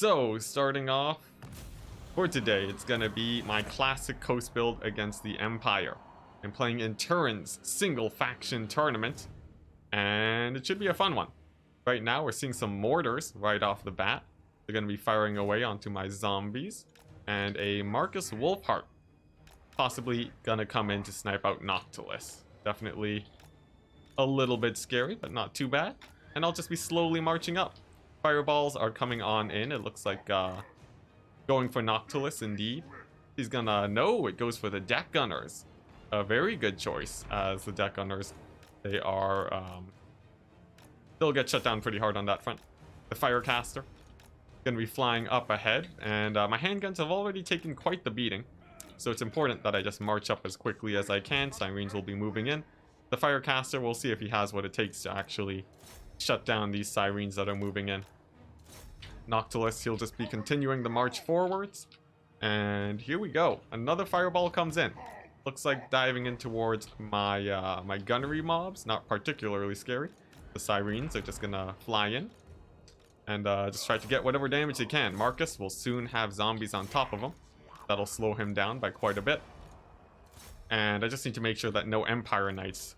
So, starting off for today, it's gonna be my classic coast build against the Empire. I'm playing in Turin's single faction tournament, and it should be a fun one. Right now, we're seeing some mortars right off the bat. They're gonna be firing away onto my zombies, and a Marcus Wolfheart possibly gonna come in to snipe out Noctilus. Definitely a little bit scary, but not too bad. And I'll just be slowly marching up. Fireballs are coming on in. It looks like going for Noctilus indeed. He's gonna... No, it goes for the deck gunners. A very good choice, as the deck gunners, they are... they'll get shut down pretty hard on that front. The Firecaster gonna be flying up ahead, and my handguns have already taken quite the beating. So it's important that I just march up as quickly as I can. Sirens will be moving in. The Firecaster, we'll see if he has what it takes to actually shut down these sirens that are moving in. Noctilus, he'll just be continuing the march forwards. And here we go. Another fireball comes in. Looks like diving in towards my my gunnery mobs. Not particularly scary. The sirens are just gonna fly in and just try to get whatever damage they can. Marcus will soon have zombies on top of him. That'll slow him down by quite a bit. And I just need to make sure that no Empire Knights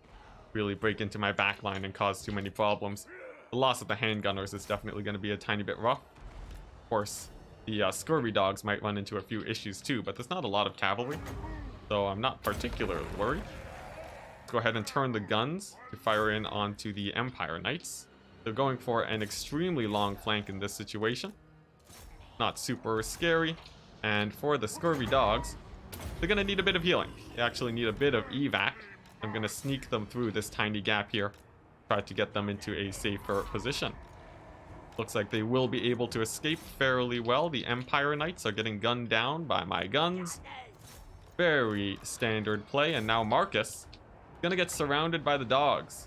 really break into my backline and cause too many problems. The loss of the handgunners is definitely going to be a tiny bit rough. Of course, the scurvy dogs might run into a few issues too, but there's not a lot of cavalry, so I'm not particularly worried. Let's go ahead and turn the guns to fire in onto the Empire Knights. They're going for an extremely long flank in this situation. Not super scary. And for the scurvy dogs, they're going to need a bit of healing. They actually need a bit of evac. I'm going to sneak them through this tiny gap here. Try to get them into a safer position. Looks like they will be able to escape fairly well. The Empire Knights are getting gunned down by my guns. Very standard play. And now Marcus is going to get surrounded by the dogs.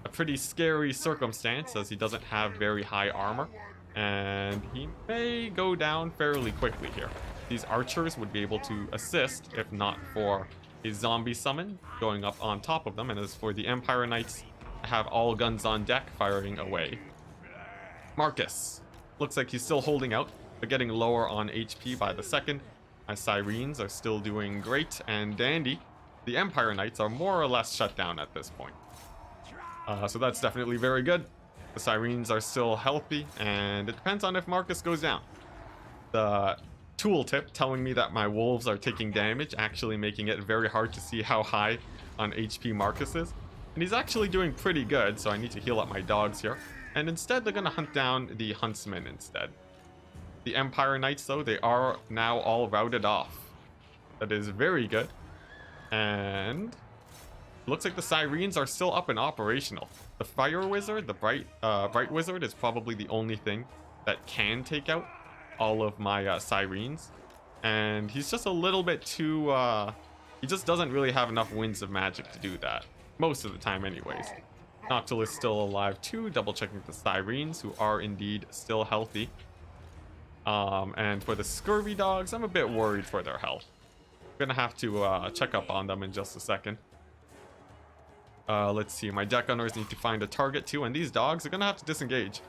A pretty scary circumstance as he doesn't have very high armor. And he may go down fairly quickly here. These archers would be able to assist if not for a zombie summon going up on top of them. And as for the Empire Knights, I have all guns on deck firing away. Marcus looks like he's still holding out, but getting lower on HP by the second. My sirens are still doing great, and dandy. The Empire Knights are more or less shut down at this point. So that's definitely very good. The sirens are still healthy, and it depends on if Marcus goes down. The tooltip telling me that my wolves are taking damage, actually making it very hard to see how high on HP Marcus is. And he's actually doing pretty good, so I need to heal up my dogs here. And instead, they're going to hunt down the huntsmen instead. The Empire Knights, though, they are now all routed off. That is very good. And it looks like the sirens are still up and operational. The Fire Wizard, the Bright Wizard, is probably the only thing that can take out all of my sirens. And he's just a little bit too... he just doesn't really have enough winds of magic to do that. Most of the time anyways. Noctilus is still alive too, double checking the sirens, who are indeed still healthy. And for the scurvy dogs, I'm a bit worried for their health. I'm gonna have to check up on them in just a second. Let's see, my deck gunners need to find a target too, and these dogs are gonna have to disengage.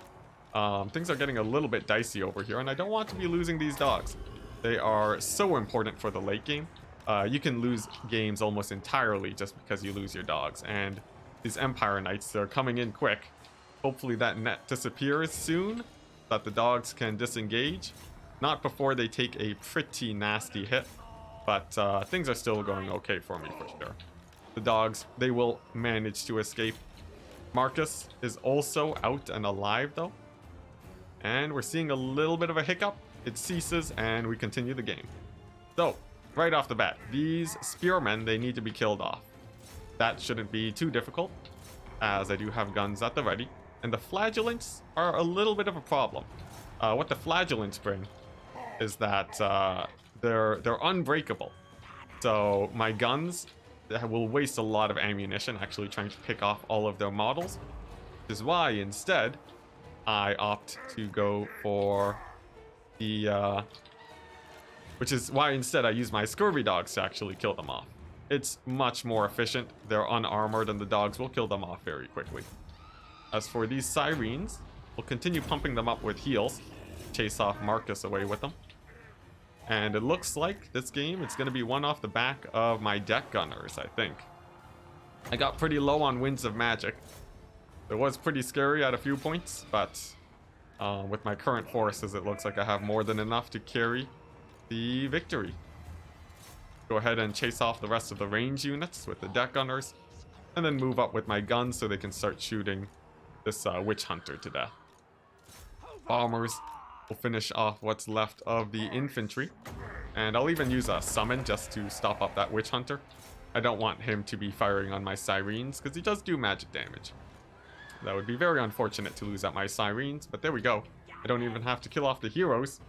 Things are getting a little bit dicey over here, and I don't want to be losing these dogs. They are so important for the late game. You can lose games almost entirely just because you lose your dogs, and these Empire Knights, they're coming in quick. Hopefully that net disappears soon, that the dogs can disengage. Not before they take a pretty nasty hit, but things are still going okay for me for sure. The dogs, they will manage to escape. Marcus is also out and alive though. And we're seeing a little bit of a hiccup. It ceases and we continue the game. So, right off the bat, these spearmen, they need to be killed off. That shouldn't be too difficult, as I do have guns at the ready. And the flagellants are a little bit of a problem. What the flagellants bring is that they're unbreakable. So my guns will waste a lot of ammunition actually trying to pick off all of their models. Which is why instead I opt to go for the which is why instead I use my scurvy dogs to actually kill them off. It's much more efficient. They're unarmored and the dogs will kill them off very quickly. As for these sirens, we'll continue pumping them up with heals. chase off Marcus away with them. And it looks like this game, it's going to be one off the back of my deck gunners, I think. I got pretty low on Winds of Magic. It was pretty scary at a few points, but with my current forces, it looks like I have more than enough to carry the victory. Go ahead and chase off the rest of the range units with the deck gunners, and then move up with my guns so they can start shooting this witch hunter to death. Bombers will finish off what's left of the infantry, and I'll even use a summon just to stop up that witch hunter. I don't want him to be firing on my sirens because he does do magic damage. That would be very unfortunate to lose out my sirens, but there we go. I don't even have to kill off the heroes.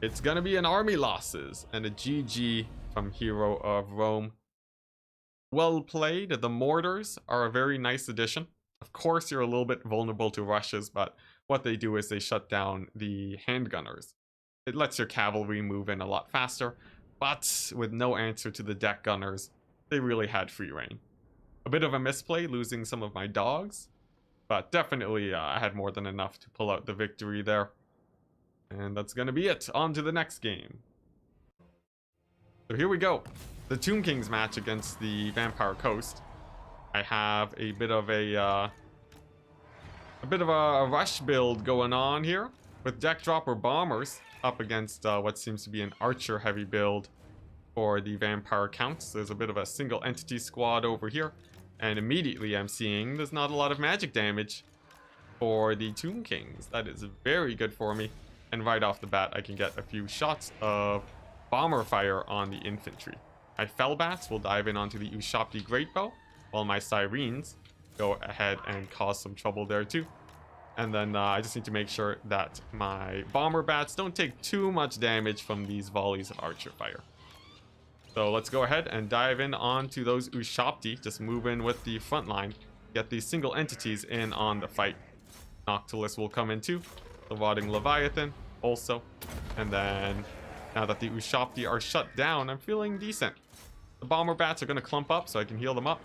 It's gonna be an army losses and a GG from Hero of Rome. Well played. The mortars are a very nice addition. Of course, you're a little bit vulnerable to rushes, but what they do is they shut down the handgunners. It lets your cavalry move in a lot faster, but with no answer to the deck gunners, they really had free reign. A bit of a misplay losing some of my dogs, but definitely I had more than enough to pull out the victory there. And that's going to be it. On to the next game. So here we go. The Tomb Kings match against the Vampire Coast. I have a bit of a rush build going on here with deck dropper bombers up against what seems to be an archer heavy build for the Vampire Counts. There's a bit of a single entity squad over here. And immediately I'm seeing there's not a lot of magic damage for the Tomb Kings. That is very good for me. And right off the bat, I can get a few shots of bomber fire on the infantry. My Fellbats will dive in onto the Ushapti Greatbow, while my Sirens go ahead and cause some trouble there too. And then I just need to make sure that my Bomber Bats don't take too much damage from these volleys of archer fire. So let's go ahead and dive in onto those Ushapti. Just move in with the front line. Get these single entities in on the fight. Noctilus will come in too. The Rotting Leviathan also. And then now that the Ushapti are shut down, I'm feeling decent. The Bomber Bats are going to clump up so I can heal them up.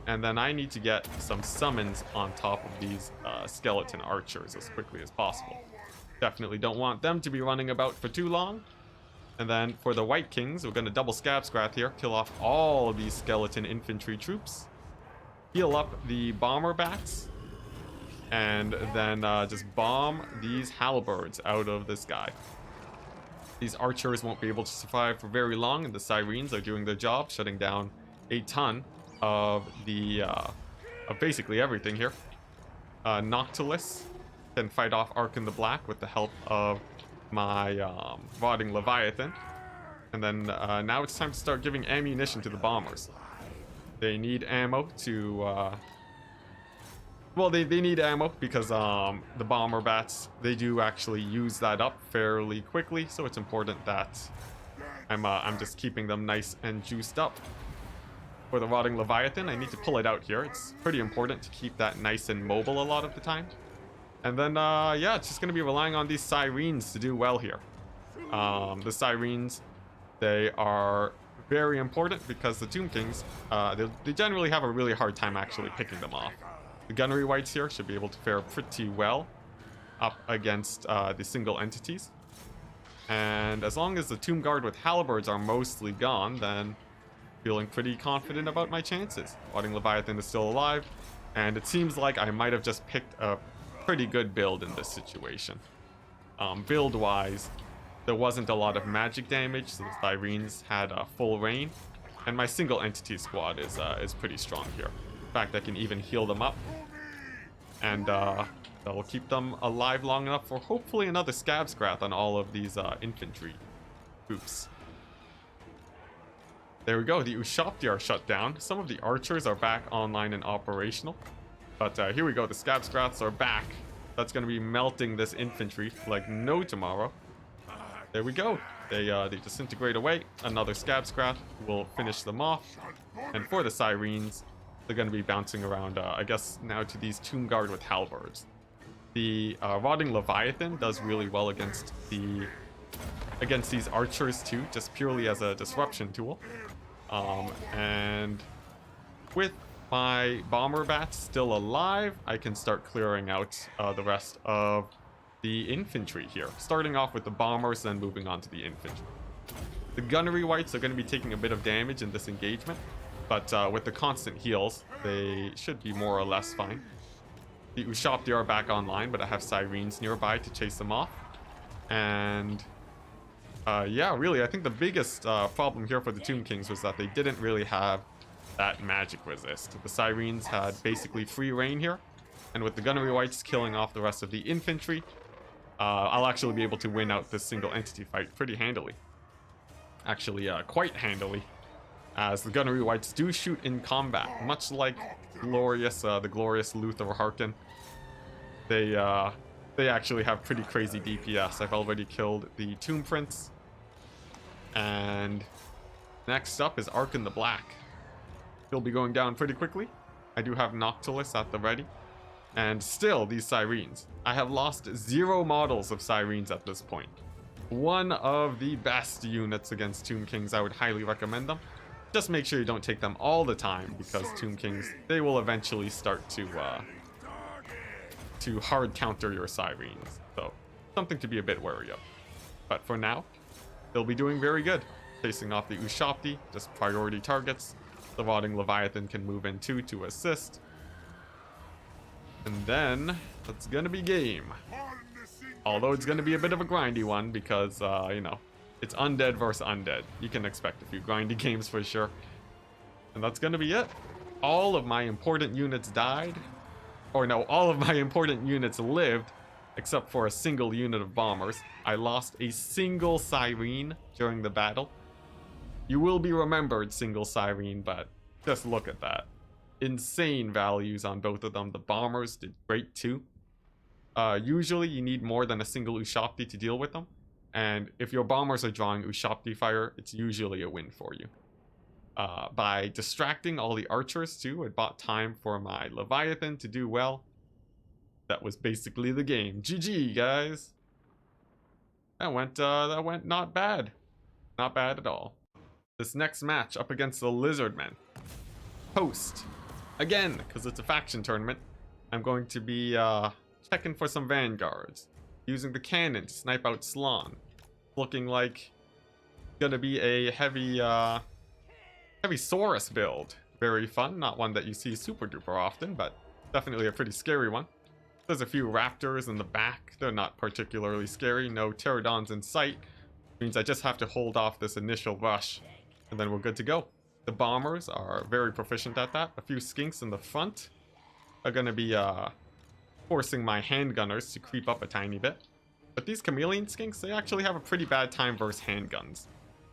And then I need to get some summons on top of these skeleton archers as quickly as possible. Definitely don't want them to be running about for too long. And then for the White Kings, we're going to double Scab Scrath here. Kill off all of these skeleton infantry troops. Heal up the Bomber Bats. And then just bomb these halberds out of the sky. These archers won't be able to survive for very long, and the Sirens are doing their job, shutting down a ton of the of basically everything here. Noctilus can fight off Ark in the Black with the help of my Rotting Leviathan. And then now it's time to start giving ammunition to the bombers. They need ammo to well, they need ammo because the Bomber Bats, they do actually use that up fairly quickly, so it's important that I'm just keeping them nice and juiced up. For the Rotting Leviathan, I need to pull it out here. It's pretty important to keep that nice and mobile a lot of the time. And then, yeah, it's just going to be relying on these Sirens to do well here. The Sirens, they are very important because the Tomb Kings, they generally have a really hard time actually picking them off. The Gunnery Wights here should be able to fare pretty well up against the single entities. And as long as the Tomb Guard with Halberds are mostly gone, then feeling pretty confident about my chances. Rotting Leviathan is still alive, and it seems like I might have just picked a pretty good build in this situation. Build-wise, there wasn't a lot of magic damage, so the Sirens had full reign, and my single entity squad is pretty strong here. In fact, I can even heal them up, and that will keep them alive long enough for hopefully another Scab Scrath on all of these infantry troops. There we go, the Ushapti are shut down. Some of the archers are back online and operational. But here we go, the Scab Scraths are back. That's going to be melting this infantry like no tomorrow. There we go. They disintegrate away. Another Scab Scrath will finish them off. And for the Sirens, they're going to be bouncing around, I guess, now to these Tomb Guard with Halberds. The Rotting Leviathan does really well against these archers too, just purely as a disruption tool. And with my Bomber Bats still alive, I can start clearing out the rest of the infantry here, starting off with the bombers, then moving on to the infantry. The gunnery wights are going to be taking a bit of damage in this engagement, but with the constant heals, they should be more or less fine. The Ushabti are back online, but I have Sirens nearby to chase them off. And yeah, really, I think the biggest problem here for the Tomb Kings was that they didn't really have that magic resist. The Sirens had basically free reign here, and with the gunnery wights killing off the rest of the infantry, I'll actually be able to win out this single entity fight pretty handily. Actually, quite handily, as the gunnery wights do shoot in combat, much like the glorious Luther Harkin. They actually have pretty crazy DPS. I've already killed the Tomb Prince, and next up is Arkan the Black. He'll be going down pretty quickly. I do have Noctilus at the ready, and still these Sirens. I have lost 0 models of Sirens at this point. One of the best units against Tomb Kings. I would highly recommend them. Just make sure you don't take them all the time, because Tomb Kings, they will eventually start to hard counter your Sirens. So, something to be a bit wary of. But for now, they'll be doing very good. Chasing off the Ushabti, just priority targets. The Rotting Leviathan can move in too to assist. And then, it's gonna be game. Although it's gonna be a bit of a grindy one, because, you know, it's undead versus undead. You can expect a few grindy games for sure. And that's gonna be it. All of my important units died. Or no, all of my important units lived, except for a single unit of bombers. I lost a single Siren during the battle. You will be remembered, single Siren, but just look at that. Insane values on both of them. The bombers did great too. Usually you need more than a single Ushabti to deal with them. And if your bombers are drawing Ushabti fire, it's usually a win for you. By distracting all the archers too, it bought time for my Leviathan to do well. That was basically the game. GG, guys. That went not bad. Not bad at all. This next match up against the Lizardmen. Host. Again, because it's a faction tournament, I'm going to be checking for some vanguards. Using the cannon to snipe out Slann. Looking like gonna be a heavy Saurus build. Very fun, not one that you see super duper often, but definitely a pretty scary one. There's a few raptors in the back. They're not particularly scary. No pterodons in sight. Means I just have to hold off this initial rush, and then we're good to go. The bombers are very proficient at that. A few skinks in the front are gonna be forcing my handgunners to creep up a tiny bit. But these chameleon skinks, they actually have a pretty bad time versus handguns.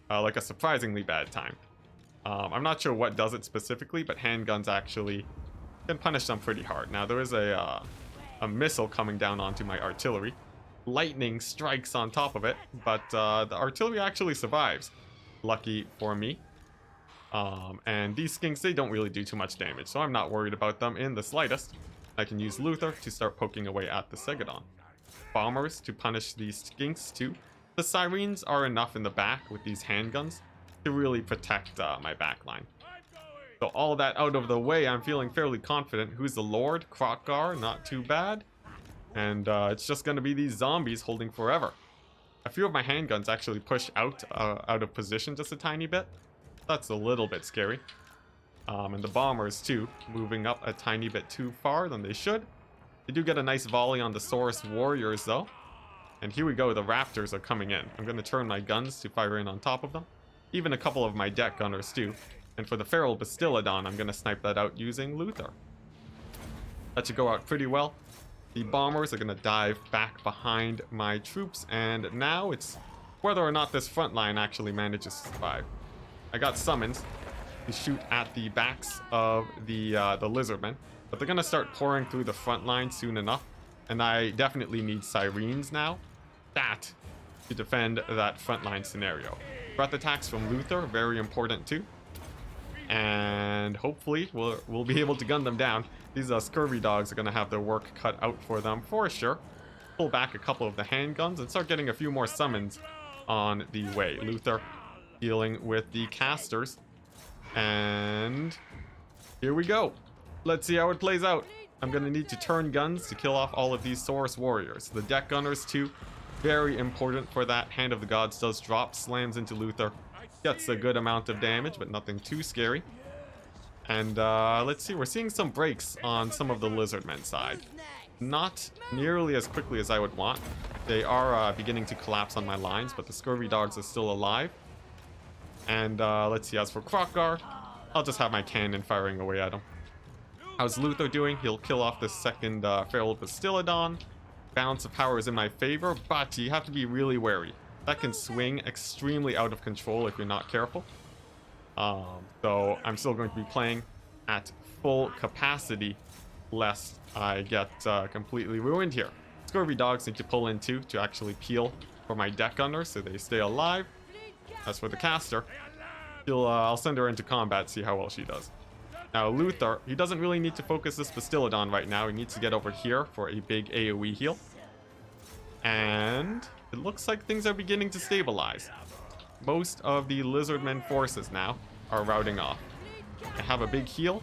Like a surprisingly bad time. I'm not sure what does it specifically, but handguns actually can punish them pretty hard. Now there is a missile coming down onto my artillery. Lightning strikes on top of it, but the artillery actually survives. Lucky for me. And these skinks, they don't really do too much damage, so I'm not worried about them in the slightest. I can use Luther to start poking away at the Segadon. Bombers to punish these skinks too. The Sirens are enough in the back with these handguns to really protect my backline. So all that out of the way, I'm feeling fairly confident. Who's the Lord? Krokgar, not too bad. And it's just going to be these zombies holding forever. A few of my handguns actually push out of position just a tiny bit. That's a little bit scary. And the bombers too, moving up a tiny bit too far than they should. They do get a nice volley on the Saurus warriors though. And here we go, the raptors are coming in. I'm going to turn my guns to fire in on top of them. Even a couple of my deck gunners too. And for the feral Bastiladon, I'm going to snipe that out using Luther. That should go out pretty well. The bombers are going to dive back behind my troops, and now it's whether or not this front line actually manages to survive. I got summons to shoot at the backs of the Lizardmen, but they're going to start pouring through the front line soon enough, and I definitely need Sirens now to defend that front line scenario. Breath attacks from Luther, very important too. And hopefully we'll be able to gun them down. These scurvy dogs are going to have their work cut out for them for sure. Pull back a couple of the handguns and start getting a few more summons on the way. Luther dealing with the casters. And here we go. Let's see how it plays out. I'm going to need to turn guns to kill off all of these Saurus warriors. The deck gunners too, very important for that. Hand of the Gods does drop, slams into Luther, gets a good amount of damage, but nothing too scary. And let's see, we're seeing some breaks on some of the Lizardmen side. Not nearly as quickly as I would want. They are beginning to collapse on my lines, but the Scurvy Dogs are still alive. And let's see, as for Krokkar, I'll just have my cannon firing away at him. How's Luther doing? He'll kill off the second Feral Bastillodon. Balance of power is in my favor, but you have to be really wary. That can swing extremely out of control if you're not careful. So I'm still going to be playing at full capacity, lest I get completely ruined here. Scurvy Dogs need to pull in too to actually peel for my deck gunner so they stay alive. As for the caster, I'll send her into combat, see how well she does. Now Luther, he doesn't really need to focus this Bastillodon right now. He needs to get over here for a big AoE heal. And it looks like things are beginning to stabilize. Most of the Lizardmen forces now are routing off. I have a big heal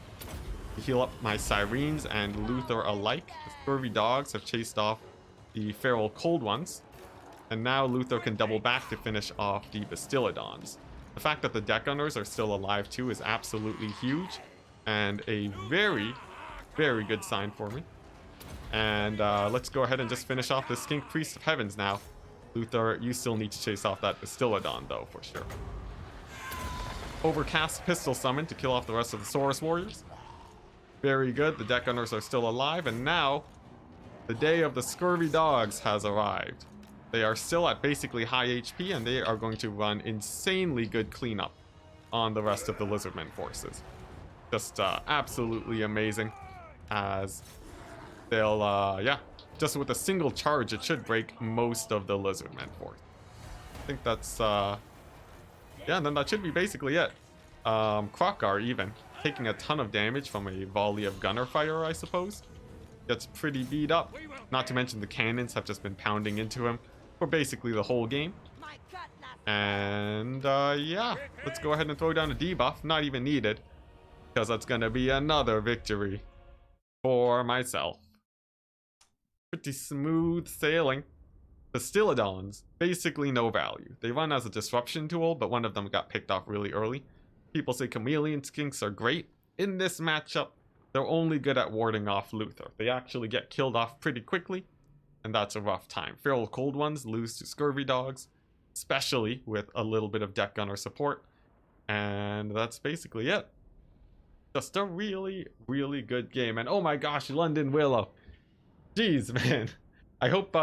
to heal up my Sirens and Luther alike. The Scurvy Dogs have chased off the Feral Cold Ones. And now Luther can double back to finish off the Bastillodons. The fact that the deck gunners are still alive too is absolutely huge. And a very, very good sign for me. And let's go ahead and just finish off the Skink Priest of Heavens now. Luther, you still need to chase off that Bastillodon though, for sure. Overcast Pistol Summon to kill off the rest of the Saurus Warriors. Very good, the deck gunners are still alive, and now the day of the Scurvy Dogs has arrived. They are still at basically high HP, and they are going to run insanely good cleanup on the rest of the Lizardmen forces. Just absolutely amazing, as they'll, yeah, just with a single charge, it should break most of the Lizardmen force. I think that's, yeah, then that should be basically it. Krokkar even, taking a ton of damage from a volley of gunner fire, I suppose. Gets pretty beat up. Not to mention the cannons have just been pounding into him for basically the whole game. And, yeah, let's go ahead and throw down a debuff, not even needed. Because that's going to be another victory for myself. Pretty smooth sailing. The Bastillodons, basically no value. They run as a disruption tool, but one of them got picked off really early. People say Chameleon Skinks are great. In this matchup, they're only good at warding off Luther. They actually get killed off pretty quickly, and that's a rough time. Feral Cold Ones lose to Scurvy Dogs, especially with a little bit of deck gunner support. And that's basically it. Just a really, really good game. And oh my gosh, London Willow. Jeez, man. I hope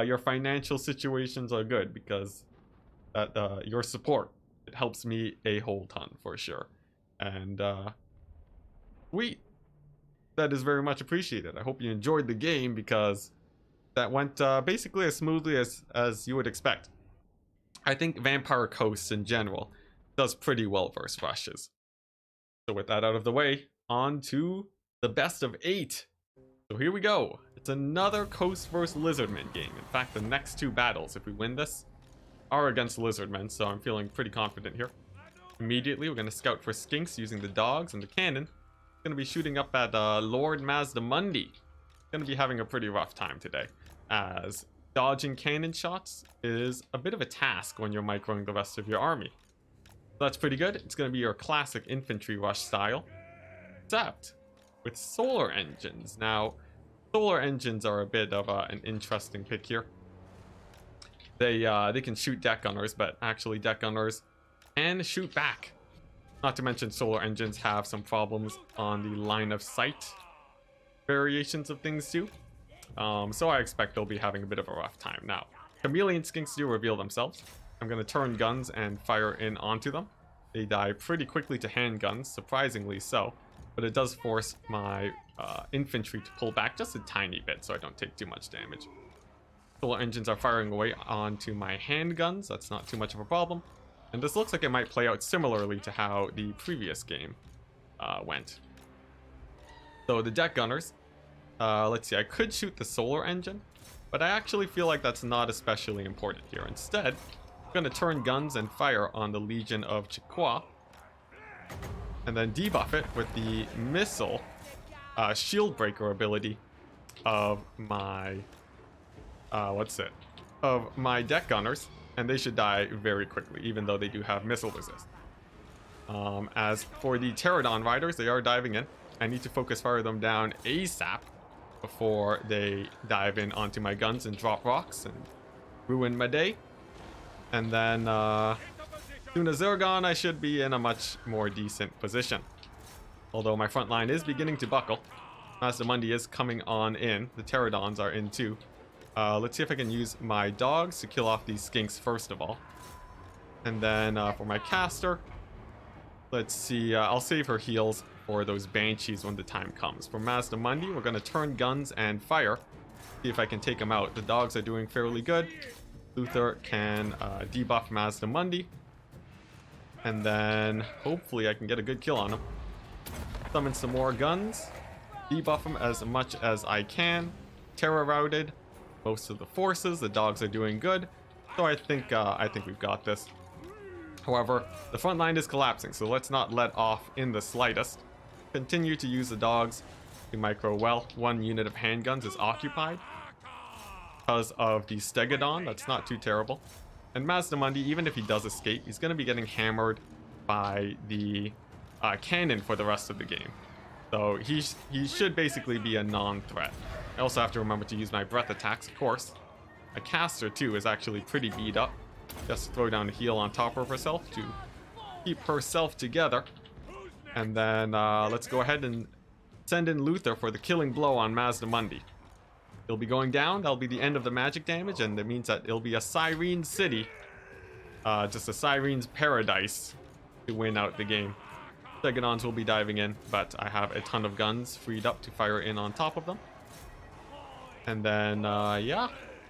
your financial situations are good, because that your support, it helps me a whole ton for sure. And sweet. That is very much appreciated. I hope you enjoyed the game, because that went basically as smoothly as you would expect. I think Vampire Coast in general does pretty well versus rushes. So with that out of the way, on to the best of 8. So here we go. It's another Coast vs Lizardmen game. In fact, the next 2 battles, if we win this, are against Lizardmen, so I'm feeling pretty confident here. Immediately, we're going to scout for Skinks using the dogs and the cannon. Going to be shooting up at Lord Mazdamundi. Going to be having a pretty rough time today, as dodging cannon shots is a bit of a task when you're microing the rest of your army. That's pretty good. It's going to be your classic infantry rush style, except with solar engines. Now, solar engines are a bit of an interesting pick here. They can shoot deck gunners, but actually deck gunners can shoot back. Not to mention solar engines have some problems on the line of sight variations of things too. So I expect they'll be having a bit of a rough time. Now, Chameleon Skinks do reveal themselves. I'm going to turn guns and fire in onto them. They die pretty quickly to handguns, surprisingly so. But it does force my infantry to pull back just a tiny bit, so I don't take too much damage. Solar engines are firing away onto my handguns. That's not too much of a problem. And this looks like it might play out similarly to how the previous game went. So the deck gunners, let's see, I could shoot the solar engine, but I actually feel like that's not especially important here. Instead, I'm going to turn guns and fire on the Legion of Chikwa, and then debuff it with the missile shield breaker ability of my of my deck gunners, and they should die very quickly, even though they do have missile resist. As for the Pterodon riders, they are diving in. I need to focus fire them down ASAP before they dive in onto my guns and drop rocks and ruin my day. And then soon as they're gone, I should be in a much more decent position. Although my front line is beginning to buckle. Mazdamundi is coming on in. The Pterodons are in too. Let's see if I can use my dogs to kill off these skinks first of all. And then for my caster, let's see, I'll save her heals for those banshees when the time comes. For Mazdamundi, we're going to turn guns and fire. See if I can take them out. The dogs are doing fairly good. Luther can debuff Mazdamundi. And then hopefully I can get a good kill on him. Summon some more guns. Debuff him as much as I can. Terra routed most of the forces. The dogs are doing good. So I think we've got this. However, the front line is collapsing, so let's not let off in the slightest. Continue to use the dogs to micro well. One unit of handguns is occupied because of the Stegodon. That's not too terrible. And Mazdamundi, even if he does escape, he's going to be getting hammered by the cannon for the rest of the game. So he should basically be a non-threat. I also have to remember to use my breath attacks, of course. A caster, too, is actually pretty beat up. Just throw down a heal on top of herself to keep herself together. And then let's go ahead and send in Luther for the killing blow on Mazdamundi. He'll be going down. That'll be the end of the magic damage, and that means that it'll be a Cyrene city. Just a Cyrene's paradise to win out the game. Stegodons will be diving in, but I have a ton of guns freed up to fire in on top of them. And then, yeah,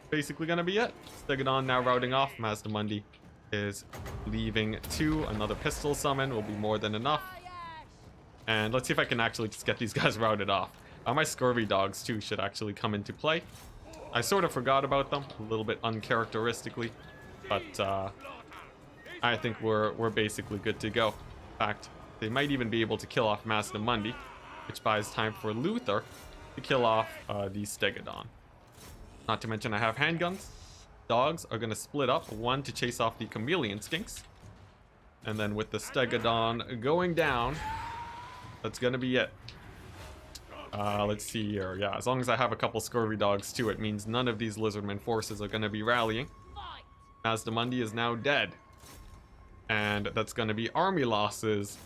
basically gonna be it. Stegodon now routing off. Mazdamundi is leaving too. Another pistol summon will be more than enough. And let's see if I can actually just get these guys routed off. My scurvy dogs too should actually come into play. I sort of forgot about them a little bit uncharacteristically, but I think we're basically good to go. In fact, they might even be able to kill off Mazdamundi, which buys time for Luther to kill off the Stegodon. Not to mention I have handguns. Dogs are going to split up, one to chase off the chameleon skinks. And then with the Stegodon going down, that's going to be it. Let's see here. Yeah, as long as I have a couple scurvy dogs too, it means none of these lizardmen forces are going to be rallying. Mazdamundi is now dead. And that's going to be army losses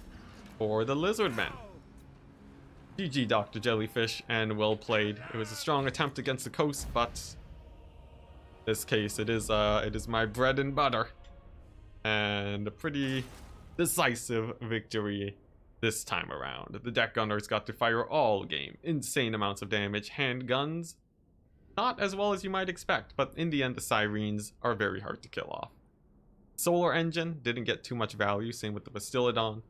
for the lizardmen. GG, Dr. Jellyfish, and well played. It was a strong attempt against the coast, but in this case it is my bread and butter. And a pretty decisive victory this time around. The deck gunners got to fire all game. Insane amounts of damage. Handguns, not as well as you might expect, but in the end the Cyrenes are very hard to kill off. Solar Engine didn't get too much value, same with the Bastillodon.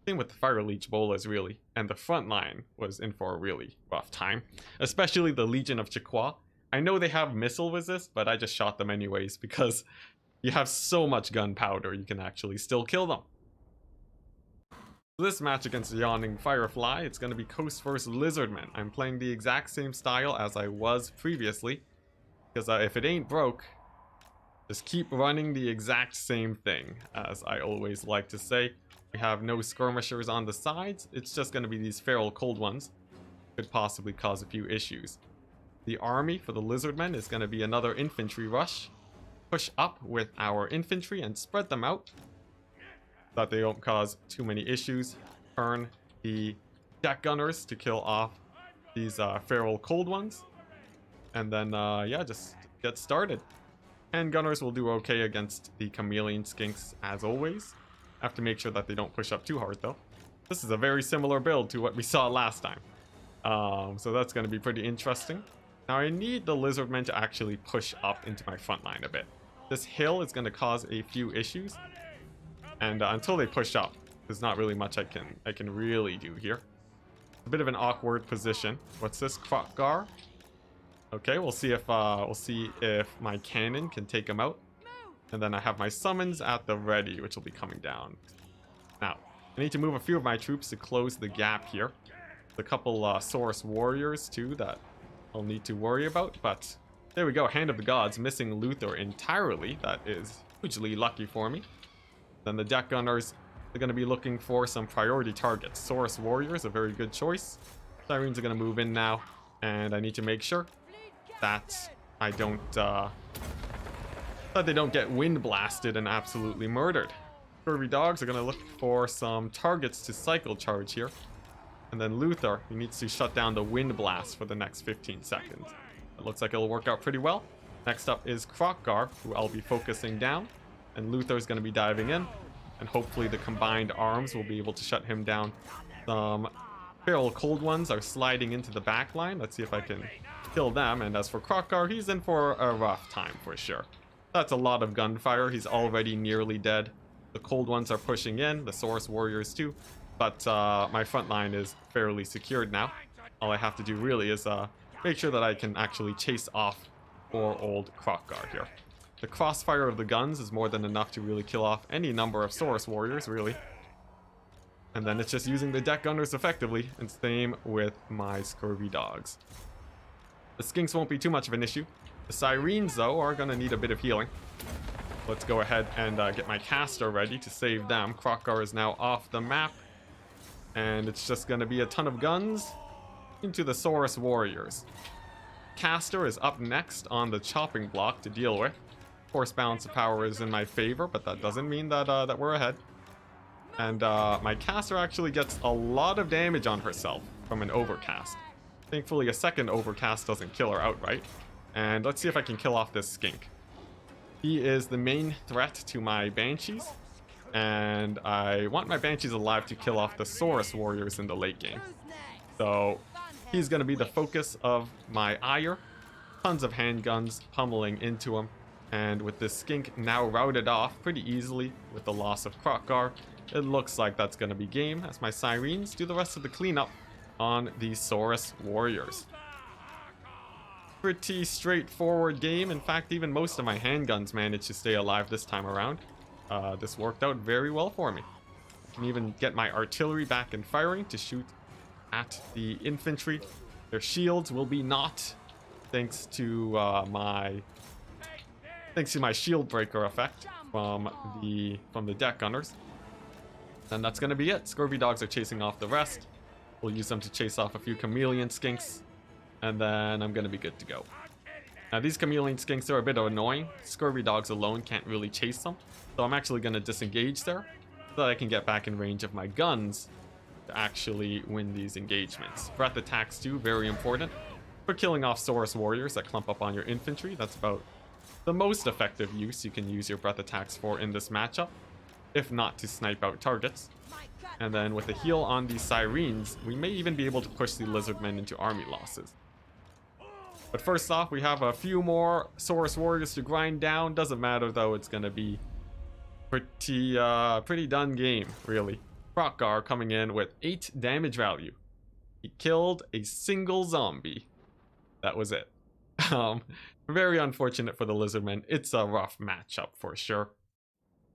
Same with the Fire Leech Bolas, really. And the front line was in for a really rough time. Especially the Legion of Chiqua. I know they have missile resist, but I just shot them anyways because you have so much gunpowder you can actually still kill them. This match against the Yawning Firefly, it's going to be Coast vs Lizardmen. I'm playing the exact same style as I was previously. Because if it ain't broke, just keep running the exact same thing, as I always like to say. We have no skirmishers on the sides. It's just going to be these feral cold ones. Could possibly cause a few issues. The army for the lizardmen is going to be another infantry rush. Push up with our infantry and spread them out, so that they don't cause too many issues. Turn the deck gunners to kill off these feral cold ones. And then, yeah, just get started. Hand gunners will do okay against the chameleon skinks as always. Have to make sure that they don't push up too hard though. This is a very similar build to what we saw last time. So that's going to be pretty interesting. Now I need the lizardmen to actually push up into my front line a bit. This hill is going to cause a few issues. And until they push up, there's not really much I can really do here. A bit of an awkward position. What's this? Krokgar? Okay, we'll see if my cannon can take him out. And then I have my summons at the ready, which will be coming down. Now, I need to move a few of my troops to close the gap here. A couple Saurus warriors too that I'll need to worry about, but there we go. Hand of the Gods missing Luther entirely. That is hugely lucky for me. Then the deck gunners are going to be looking for some priority targets. Saurus warriors, a very good choice. Sirens are going to move in now, and I need to make sure that I don't that they don't get wind blasted and absolutely murdered. Scurvy dogs are going to look for some targets to cycle charge here. And then Luther, he needs to shut down the wind blast for the next 15 seconds. It looks like it'll work out pretty well. Next up is Krokgar, who I'll be focusing down. And Luther's going to be diving in. And hopefully the combined arms will be able to shut him down. Some feral cold ones are sliding into the back line. Let's see if I can kill them. And as for Krokgar, he's in for a rough time for sure. That's a lot of gunfire. He's already nearly dead. The cold ones are pushing in. The Saurus warriors too. But my front line is fairly secured now. All I have to do really is make sure that I can actually chase off poor old Krokgar here. The crossfire of the guns is more than enough to really kill off any number of Saurus warriors, really. And then it's just using the deck gunners effectively, and same with my Scurvy dogs. The skinks won't be too much of an issue. The sirens, though, are going to need a bit of healing. Let's go ahead and get my caster ready to save them. Krokgar is now off the map. And it's just going to be a ton of guns into the Saurus warriors. Caster is up next on the chopping block to deal with. Force balance of power is in my favor, but that doesn't mean that that we're ahead. And my caster actually gets a lot of damage on herself from an overcast. Thankfully, a second overcast doesn't kill her outright. And let's see if I can kill off this skink. He is the main threat to my banshees. And I want my banshees alive to kill off the Saurus warriors in the late game. So he's going to be the focus of my ire. Tons of handguns pummeling into him. And with this skink now routed off pretty easily with the loss of Krokgar, it looks like that's going to be game as my sirens do the rest of the cleanup on the Saurus warriors. Pretty straightforward game. In fact, even most of my handguns managed to stay alive this time around. This worked out very well for me. I can even get my artillery back in firing to shoot at the infantry. Their shields will be not, thanks to my shield breaker effect from the deck gunners. And that's gonna be it. Scurvy dogs are chasing off the rest. We'll use them to chase off a few chameleon skinks, and then I'm gonna be good to go. Now these chameleon skinks are a bit annoying. Scurvy dogs alone can't really chase them. So I'm actually going to disengage there so that I can get back in range of my guns to actually win these engagements. Breath attacks too, very important for killing off Saurus warriors that clump up on your infantry. That's about the most effective use you can use your breath attacks for in this matchup, if not to snipe out targets. And then with a heal on these sirens, we may even be able to push the lizardmen into army losses. But first off, we have a few more Saurus warriors to grind down. Doesn't matter though, it's going to be pretty done game, really. Krokgar coming in with 8 damage value. He killed a single zombie. That was it. Very unfortunate for the lizardmen. It's a rough matchup for sure.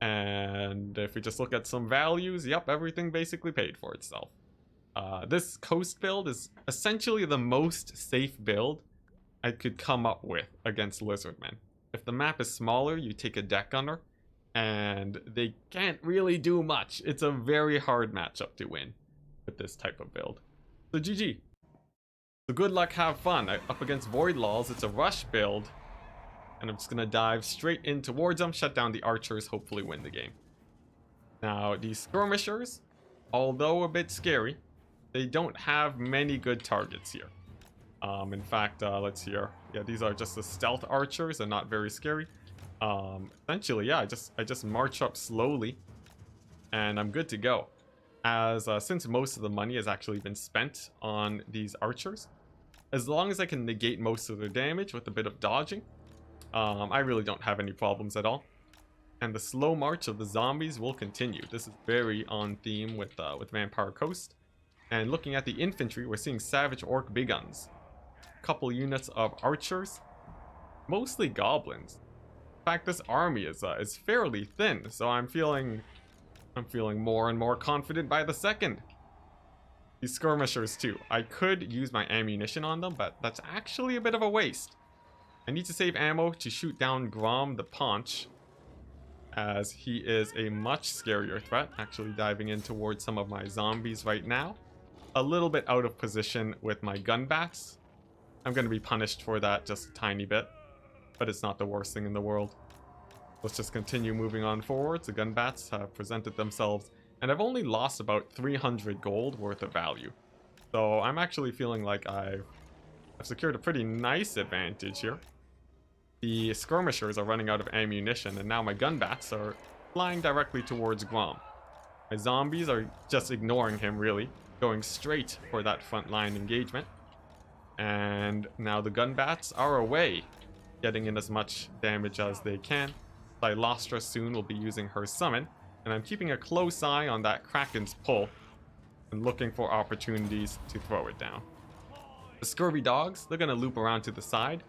And if we just look at some values, yep, everything basically paid for itself. This coast build is essentially the most safe build I could come up with against lizardmen. If the map is smaller, you take a deck gunner, and they can't really do much. It's a very hard matchup to win with this type of build. So GG. So good luck, have fun. Up against Void Laws, it's a rush build. And I'm just going to dive straight in towards them, shut down the archers, hopefully win the game. Now, these skirmishers, although a bit scary, they don't have many good targets here. In fact, let's see here. Yeah, these are just the stealth archers and not very scary. Essentially, yeah, I just march up slowly and I'm good to go. As since most of the money has actually been spent on these archers, as long as I can negate most of their damage with a bit of dodging, I really don't have any problems at all. And the slow march of the zombies will continue. This is very on theme with Vampire Coast. And looking at the infantry, we're seeing Savage Orc Big Guns. Couple units of archers, mostly goblins. In fact, this army is fairly thin, so I'm feeling more and more confident by the second. These skirmishers too. I could use my ammunition on them, but that's actually a bit of a waste. I need to save ammo to shoot down Grom the Paunch, as he is a much scarier threat. Actually diving in towards some of my zombies right now. A little bit out of position with my gun bats. I'm going to be punished for that just a tiny bit, but it's not the worst thing in the world. Let's just continue moving on forward. The gun bats have presented themselves, and I've only lost about 300 gold worth of value. So I'm actually feeling like I've secured a pretty nice advantage here. The skirmishers are running out of ammunition, and now my gun bats are flying directly towards Grom. My zombies are just ignoring him, really, going straight for that frontline engagement. And now the gun bats are away, getting in as much damage as they can. Lylostra soon will be using her summon, and I'm keeping a close eye on that Kraken's pull and looking for opportunities to throw it down. The scurvy dogs, they're going to loop around to the side.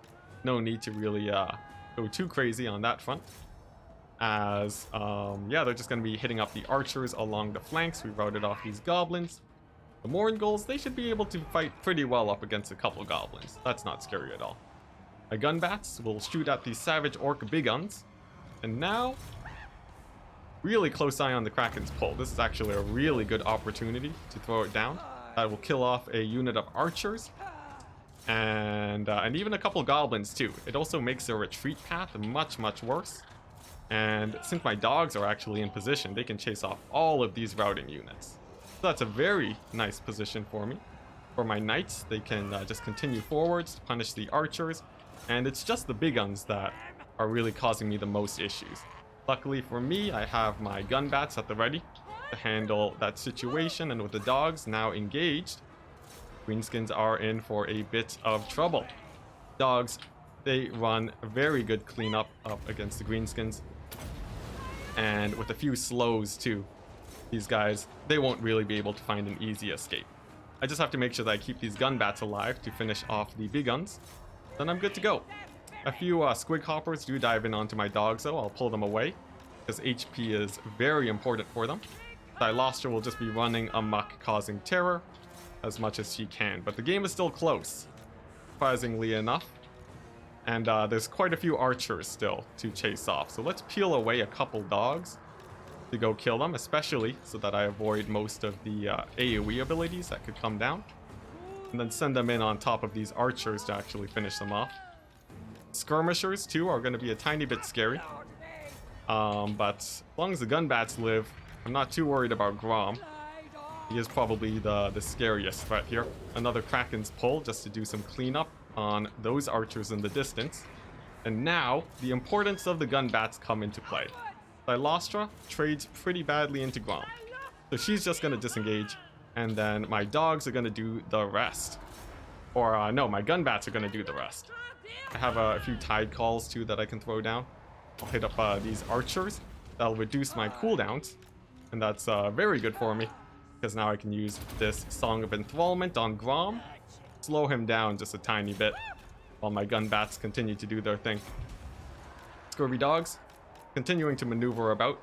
No need to really go too crazy on that front. As, yeah, they're just going to be hitting up the archers along the flanks. We routed off these goblins. The Moringulls, they should be able to fight pretty well up against a couple goblins. That's not scary at all. My gun bats will shoot at the savage orc big guns. And now, really close eye on the Kraken's pull. This is actually a really good opportunity to throw it down. That will kill off a unit of archers. And even a couple goblins too. It also makes their retreat path much worse. And since my dogs are actually in position, they can chase off all of these routing units. So that's a very nice position for me. For my knights, they can just continue forwards to punish the archers. And it's just the big guns that are really causing me the most issues. Luckily for me, I have my gun bats at the ready to handle that situation. And with the dogs now engaged, Greenskins are in for a bit of trouble. Dogs, they run a very good cleanup up against the Greenskins. And with a few slows too, these guys, they won't really be able to find an easy escape. I just have to make sure that I keep these gun bats alive to finish off the big guns. Then I'm good to go. A few squig hoppers do dive in onto my dogs though. I'll pull them away because HP is very important for them. Lylostra will just be running amok, causing terror as much as she can, but the game is still close, surprisingly enough. And there's quite a few archers still to chase off, so let's peel away a couple dogs to go kill them, especially so that I avoid most of the AoE abilities that could come down, and then send them in on top of these archers to actually finish them off. Skirmishers too are going to be a tiny bit scary, but as long as the gun bats live, I'm not too worried about Grom. He is probably the scariest threat here. Another Kraken's pull just to do some cleanup on those archers in the distance. And now, the importance of the gun bats come into play. Lylostra trades pretty badly into Grom, so she's just going to disengage, and then my dogs are going to do the rest. Or, no, my gun bats are going to do the rest. I have a few tide calls too that I can throw down. I'll hit up these archers. That'll reduce my cooldowns, and that's very good for me, because now I can use this Song of Enthrallment on Grom, slow him down just a tiny bit, while my gun bats continue to do their thing. Scurvy dogs, continuing to maneuver about,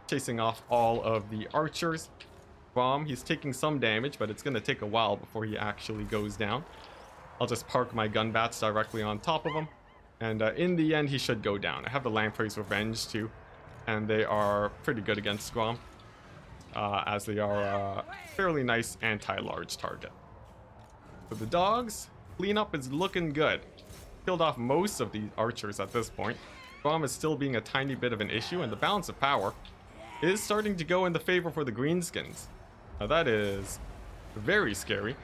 chasing off all of the archers. Grom, he's taking some damage, but it's going to take a while before he actually goes down. I'll just park my gun bats directly on top of him, and in the end he should go down. I have the Lamprey's Revenge too, and they are pretty good against Grom. As they are a fairly nice anti-large target. For the dogs, cleanup is looking good. Killed off most of the archers at this point. Grom is still being a tiny bit of an issue, and the balance of power is starting to go in the favor for the Greenskins. Now that is very scary.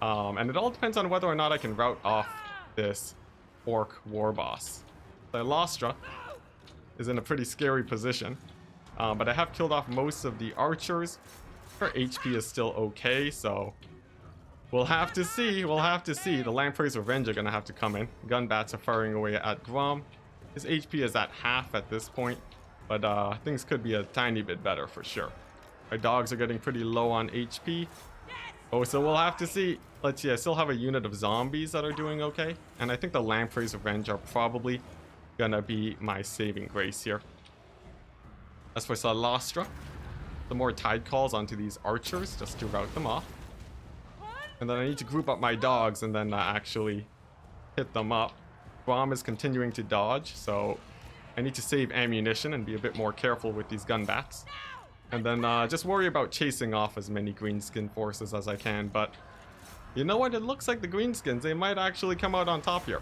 And it all depends on whether or not I can rout off this orc war boss. Lylostra is in a pretty scary position. But I have killed off most of the archers. Her HP is still okay, so we'll have to see. We'll have to see. The Lamprey's Revenge are going to have to come in. Gun bats are firing away at Grom. His HP is at half at this point, but things could be a tiny bit better for sure. My dogs are getting pretty low on HP. Oh, so we'll have to see. Let's see, I still have a unit of zombies that are doing okay, and I think the Lamprey's Revenge are probably going to be my saving grace here. As for Lylostra, the more tide calls onto these archers just to rout them off. And then I need to group up my dogs and then actually hit them up. Grom is continuing to dodge, so I need to save ammunition and be a bit more careful with these gun bats. And then just worry about chasing off as many greenskin forces as I can. But you know what? It looks like the greenskins, they might actually come out on top here.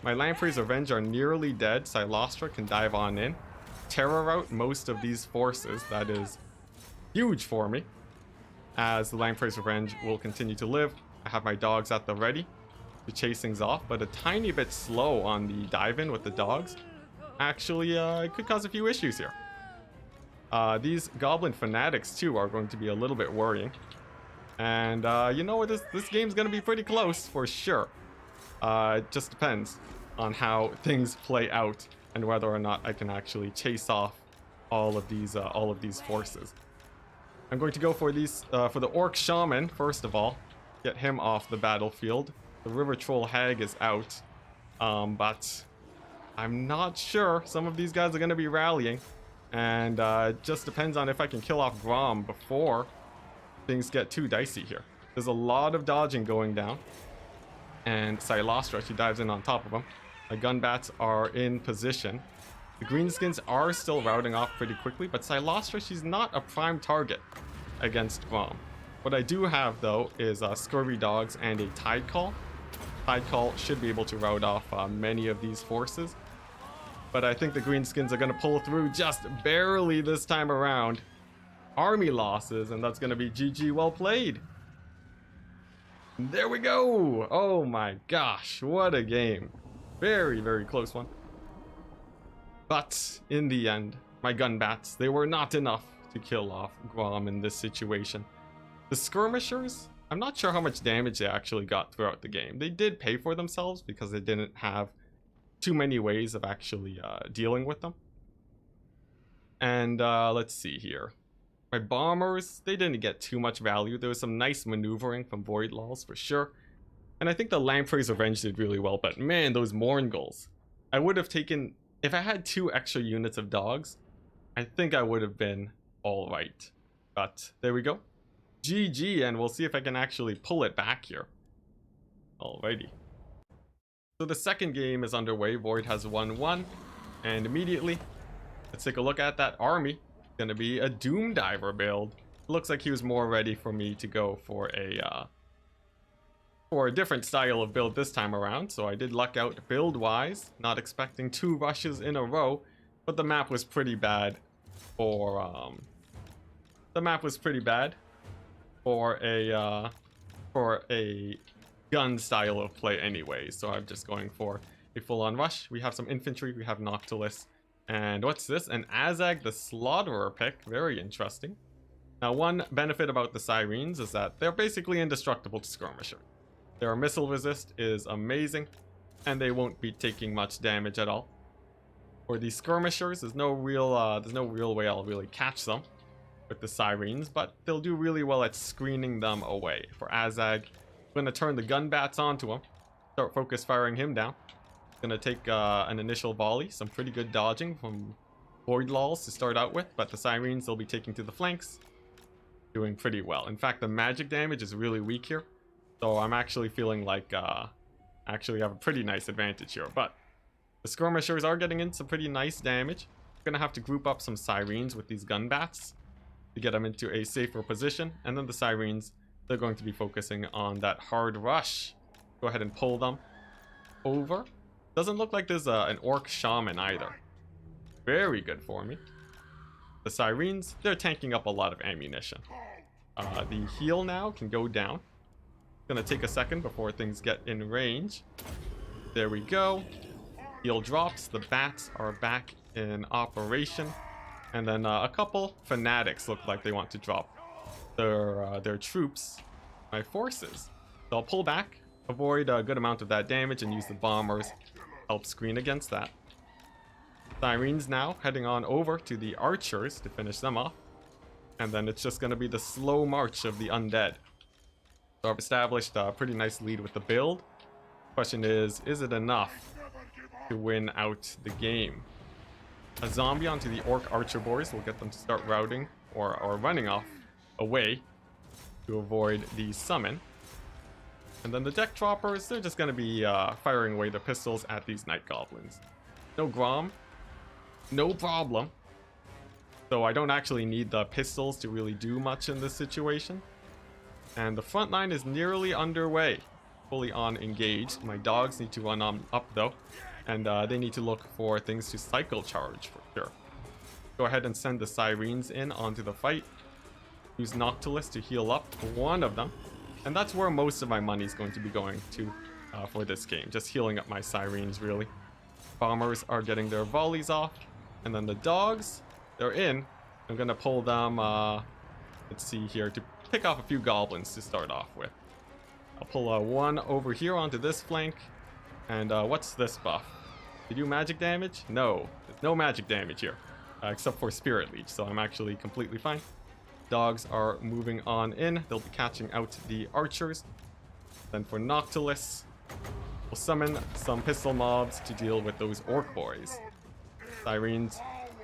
My Lamprey's Revenge are nearly dead. Silostra can dive on in, terror out most of these forces. That is huge for me, as the Lamprey's Revenge will continue to live. I have my dogs at the ready to chase things off, but a tiny bit slow on the dive-in with the dogs. Actually, it could cause a few issues here. These Goblin Fanatics, too, are going to be a little bit worrying. And, you know what? This game's going to be pretty close, for sure. It just depends on how things play out and whether or not I can actually chase off all of these forces. I'm going to go for for the Orc Shaman, first of all. Get him off the battlefield. The River Troll Hag is out. But I'm not sure. Some of these guys are going to be rallying. And it just depends on if I can kill off Grom before things get too dicey here. There's a lot of dodging going down. And Silostra, she dives in on top of him. My gun bats are in position. The greenskins are still routing off pretty quickly, but Silostra, she's not a prime target against Grom. What I do have, though, is Scurvy Dogs and a Tide Call. Tide Call should be able to rout off many of these forces. But I think the greenskins are going to pull through just barely this time around. Army losses, and that's going to be GG, well played. There we go. Oh my gosh, what a game. Very, very close one. But in the end, my gun bats, they were not enough to kill off Grom in this situation. The skirmishers, I'm not sure how much damage they actually got throughout the game. They did pay for themselves because they didn't have too many ways of actually dealing with them. And let's see here. My bombers, they didn't get too much value. There was some nice maneuvering from Void Laws for sure. And I think the Lamprey's Revenge did really well, but man, those Mourngulls. I would have taken, if I had 2 extra units of dogs, I think I would have been alright. But there we go. GG, and we'll see if I can actually pull it back here. Alrighty. So the second game is underway. Void has 1-1. And immediately, let's take a look at that army. Gonna be a Doom Diver build. Looks like he was more ready for me to go for a different style of build this time around. So I did luck out build-wise. Not expecting 2 rushes in a row. But the map was pretty bad for a gun style of play anyway. So I'm just going for a full-on rush. We have some infantry, we have Noctilus. And what's this? An Azag the Slaughterer pick. Very interesting. Now, one benefit about the Sirens is that they're basically indestructible to Skirmisher. Their missile resist is amazing, and they won't be taking much damage at all. For the Skirmishers, there's no real way I'll really catch them with the Sirens, but they'll do really well at screening them away. For Azag, I'm going to turn the gun bats onto him, start focus firing him down. Gonna take an initial volley, some pretty good dodging from Void Laws to start out with, but the Sirens they'll be taking to the flanks, doing pretty well. In fact, the magic damage is really weak here, so I'm actually feeling like actually have a pretty nice advantage here. But the Skirmishers are getting in some pretty nice damage. I'm gonna have to group up some Sirens with these gun bats to get them into a safer position, and then the Sirens, they're going to be focusing on that hard rush. Go ahead and pull them over. Doesn't look like there's an Orc Shaman either. Very good for me. The Sirens, they're tanking up a lot of ammunition. The heal now can go down. Gonna take a second before things get in range. There we go. Heal drops. The bats are back in operation. And then a couple fanatics look like they want to drop their troops, my forces. So I'll pull back, avoid a good amount of that damage, and use the bombers. Help screen against that. Sirens now heading on over to the archers to finish them off. And then it's just going to be the slow march of the undead. So I've established a pretty nice lead with the build. Question is it enough to win out the game? A zombie onto the orc archer boys will get them to start routing or running off away to avoid the summon. And then the deck droppers, they're just going to be firing away the pistols at these night goblins. No Grom, no problem. So I don't actually need the pistols to really do much in this situation. And the front line is nearly underway. Fully on engaged. My dogs need to run on up though. And they need to look for things to cycle charge for sure. Go ahead and send the Sirens in onto the fight. Use Noctilus to heal up one of them. And that's where most of my money is going to be going to for this game. Just healing up my Sirens, really. Bombers are getting their volleys off. And then the dogs, they're in. I'm going to pull them, let's see here, to pick off a few goblins to start off with. I'll pull one over here onto this flank. And what's this buff? They do magic damage? No, there's no magic damage here. Except for Spirit Leech, so I'm actually completely fine. Dogs are moving on in. They'll be catching out the archers. Then for Noctilus, we'll summon some pistol mobs to deal with those orc boys. Sirens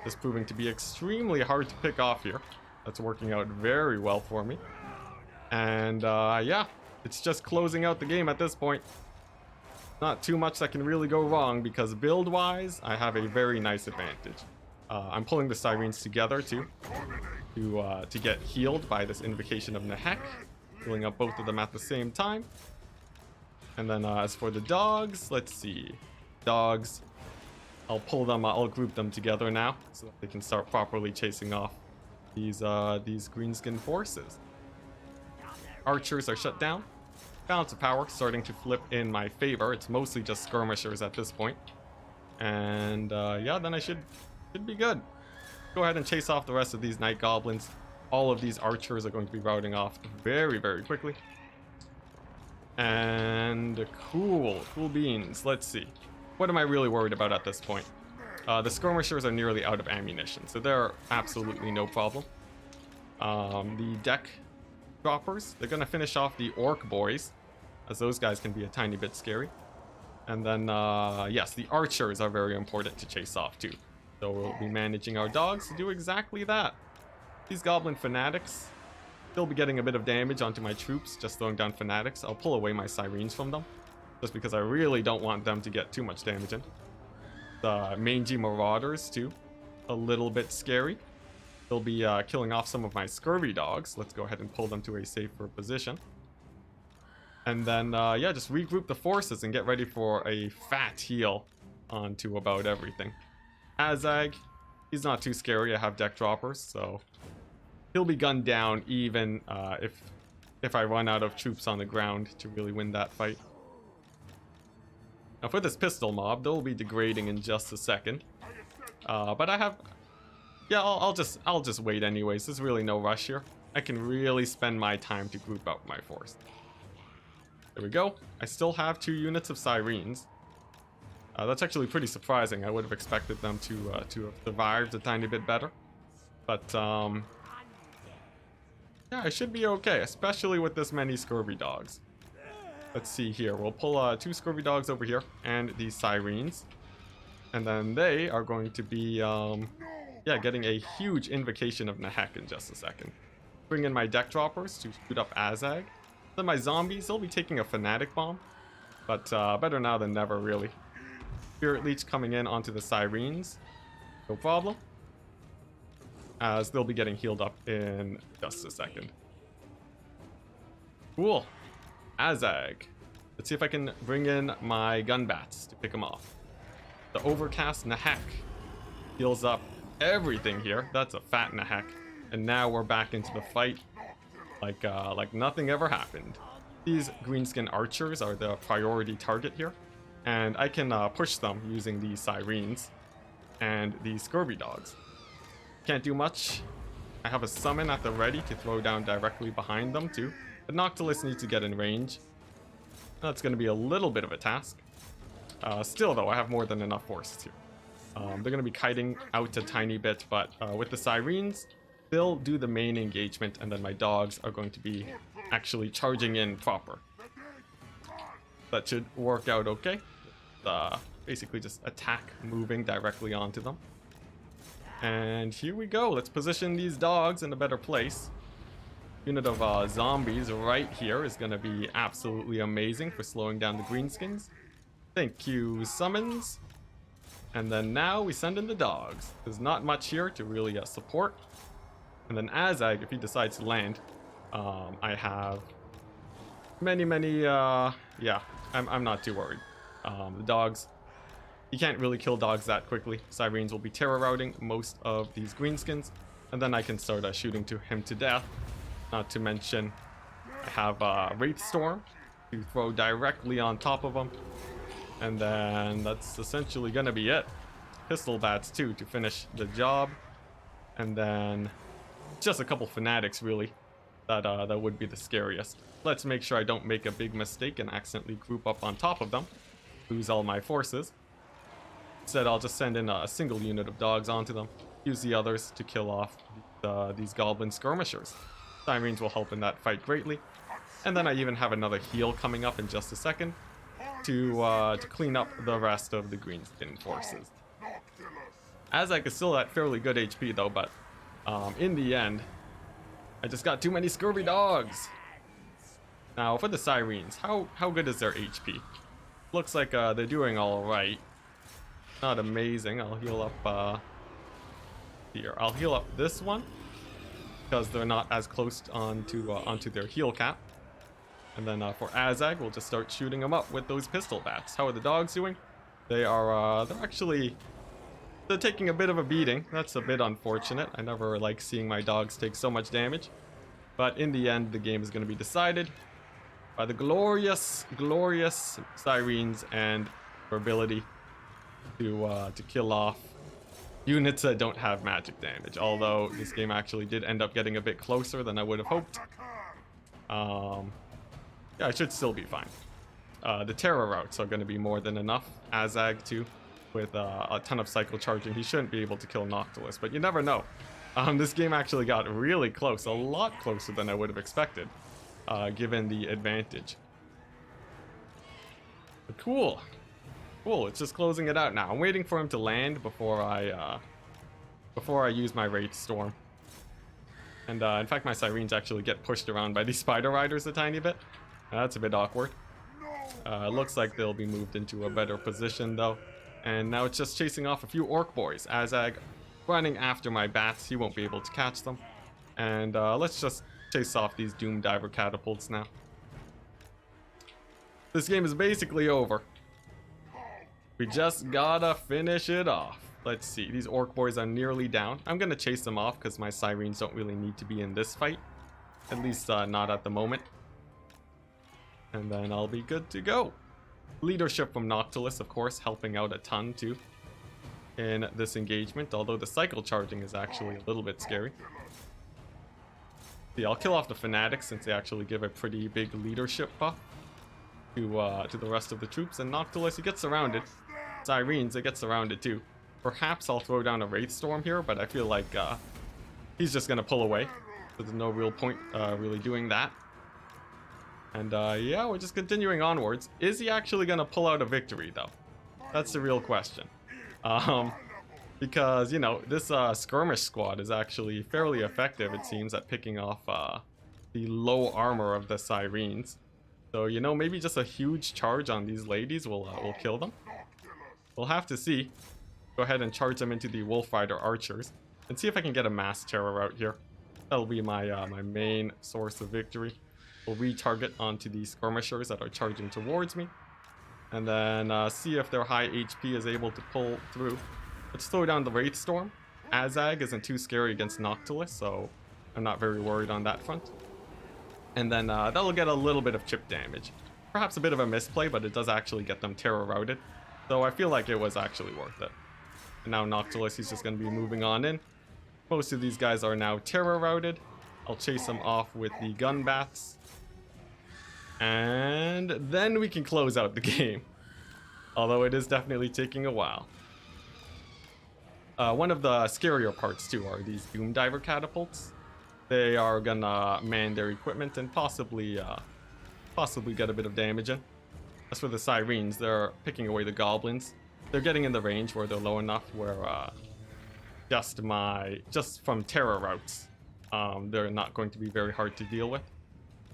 is proving to be extremely hard to pick off here. That's working out very well for me. And yeah, it's just closing out the game at this point. Not too much that can really go wrong because build-wise, I have a very nice advantage. I'm pulling the Sirens together too. To get healed by this Invocation of Nehek, healing up both of them at the same time. And then as for the dogs, let's see. Dogs, I'll pull them, I'll group them together now so that they can start properly chasing off these greenskin forces. Archers are shut down. Balance of power starting to flip in my favor. It's mostly just skirmishers at this point. And yeah, then I should be good. Go ahead and chase off the rest of these night goblins. All of these archers are going to be routing off very, very quickly. And cool beans. Let's see. What am I really worried about at this point? The skirmishers are nearly out of ammunition, so they're absolutely no problem. The deck droppers, they're going to finish off the orc boys, as those guys can be a tiny bit scary. And then, yes, the archers are very important to chase off too. So we'll be managing our dogs to do exactly that. These goblin fanatics, they'll be getting a bit of damage onto my troops, just throwing down fanatics. I'll pull away my Sirens from them, just because I really don't want them to get too much damage in. The mangy marauders too, a little bit scary. They'll be killing off some of my scurvy dogs. Let's go ahead and pull them to a safer position. And then, yeah, just regroup the forces and get ready for a fat heal onto about everything. Azag, he's not too scary. I have deck droppers, so he'll be gunned down even if I run out of troops on the ground to really win that fight. Now for this pistol mob, they'll be degrading in just a second. But I have, yeah, I'll just wait anyways. There's really no rush here. I can really spend my time to group up my force. There we go. I still have 2 units of Sirens. That's actually pretty surprising. I would have expected them to have survived a tiny bit better. But, yeah, I should be okay, especially with this many scurvy dogs. Let's see here. We'll pull 2 scurvy dogs over here and these Sirens. And then they are going to be, yeah, getting a huge Invocation of Nehek in just a second. Bring in my deck droppers to shoot up Azag. Then my zombies, they'll be taking a Fanatic Bomb. But better now than never, really. Spirit Leech coming in onto the Sirens. No problem. As they'll be getting healed up in just a second. Cool. Azag. Let's see if I can bring in my gun bats to pick them off. The Overcast Nehek heals up everything here. That's a fat Nehek. And now we're back into the fight like nothing ever happened. These greenskin archers are the priority target here. And I can push them using the Sirens and the scurvy dogs. Can't do much. I have a summon at the ready to throw down directly behind them too. But Noctilus needs to get in range. That's going to be a little bit of a task. Still though, I have more than enough forces here. They're going to be kiting out a tiny bit, but with the Sirens, they'll do the main engagement, and then my dogs are going to be actually charging in proper. That should work out okay. Basically just attack moving directly onto them. And here we go. Let's position these dogs in a better place. unit of zombies right here is going to be absolutely amazing for slowing down the greenskins. Thank you, summons. And then now we send in the dogs. There's not much here to really support. And then Azag, if he decides to land, I have many, yeah, I'm not too worried. The dogs, you can't really kill dogs that quickly. Sirens will be terror routing most of these greenskins. And then I can start shooting to him to death. Not to mention, I have Wraith Storm to throw directly on top of him. And then that's essentially gonna be it. Pistol bats too to finish the job. And then just a couple fanatics really. That would be the scariest. Let's make sure I don't make a big mistake and accidentally group up on top of them. Lose all my forces. Instead, I'll just send in a single unit of dogs onto them. Use the others to kill off these goblin skirmishers. Sirens will help in that fight greatly. And then I even have another heal coming up in just a second to clean up the rest of the greenskin forces. Azak is still at fairly good HP though, but in the end, I just got too many scurvy dogs. Now for the sirens, how good is their HP? Looks like they're doing all right. Not amazing. I'll heal up here. I'll heal up this one because they're not as close onto their heal cap. And then for Azag, we'll just start shooting them up with those pistol bats. How are the dogs doing? They are they're taking a bit of a beating. That's a bit unfortunate. I never like seeing my dogs take so much damage. But in the end, the game is going to be decided by the glorious sirens and their ability to kill off units that don't have magic damage. Although this game actually did end up getting a bit closer than I would have hoped. Yeah, I should still be fine. The terror routes are going to be more than enough. Azag too, with a ton of cycle charging. He shouldn't be able to kill Noctilus, but you never know. This game actually got really close, a lot closer than I would have expected, given the advantage. But cool. It's just closing it out now. I'm waiting for him to land before I use my Wraith Storm. And in fact, my Sirens actually get pushed around by these Spider Riders a tiny bit. That's a bit awkward. Looks like they'll be moved into a better position though. And now it's just chasing off a few Orc boys. Azag running after my bats. He won't be able to catch them. And let's just chase off these Doom Diver catapults now. This game is basically over. We just gotta finish it off. Let's see. These Orc boys are nearly down. I'm gonna chase them off because my Sirens don't really need to be in this fight. At least not at the moment. And then I'll be good to go. Leadership from Noctilus, of course, helping out a ton too in this engagement, although the cycle charging is actually a little bit scary. See, I'll kill off the Fanatics since they actually give a pretty big leadership buff to the rest of the troops, and Noctilus, he gets surrounded. Sirens, it gets surrounded too. Perhaps I'll throw down a Wraith Storm here, but I feel like he's just gonna pull away. So there's no real point really doing that. And yeah, we're just continuing onwards. Is he actually gonna pull out a victory though? That's the real question. Because, you know, this skirmish squad is actually fairly effective, it seems, at picking off the low armor of the Sirens. So, you know, maybe just a huge charge on these ladies will kill them. We'll have to see. Go ahead and charge them into the Wolf Rider archers and see if I can get a mass terror out here. That'll be my my main source of victory. We'll retarget onto the skirmishers that are charging towards me. And then see if their high HP is able to pull through. Let's throw down the Wraith Storm. Azag isn't too scary against Noctilus, so I'm not very worried on that front. And then that'll get a little bit of chip damage. Perhaps a bit of a misplay, but it does actually get them terror routed. So I feel like it was actually worth it. And now Noctilus, he's just going to be moving on in. Most of these guys are now terror routed. I'll chase them off with the gun bats. And then we can close out the game. Although it is definitely taking a while. One of the scarier parts too are these Doom Diver catapults. They are gonna man their equipment and possibly get a bit of damage in. As for the Sirens, they're picking away the goblins. They're getting in the range where they're low enough where just from terror routes, They're not going to be very hard to deal with.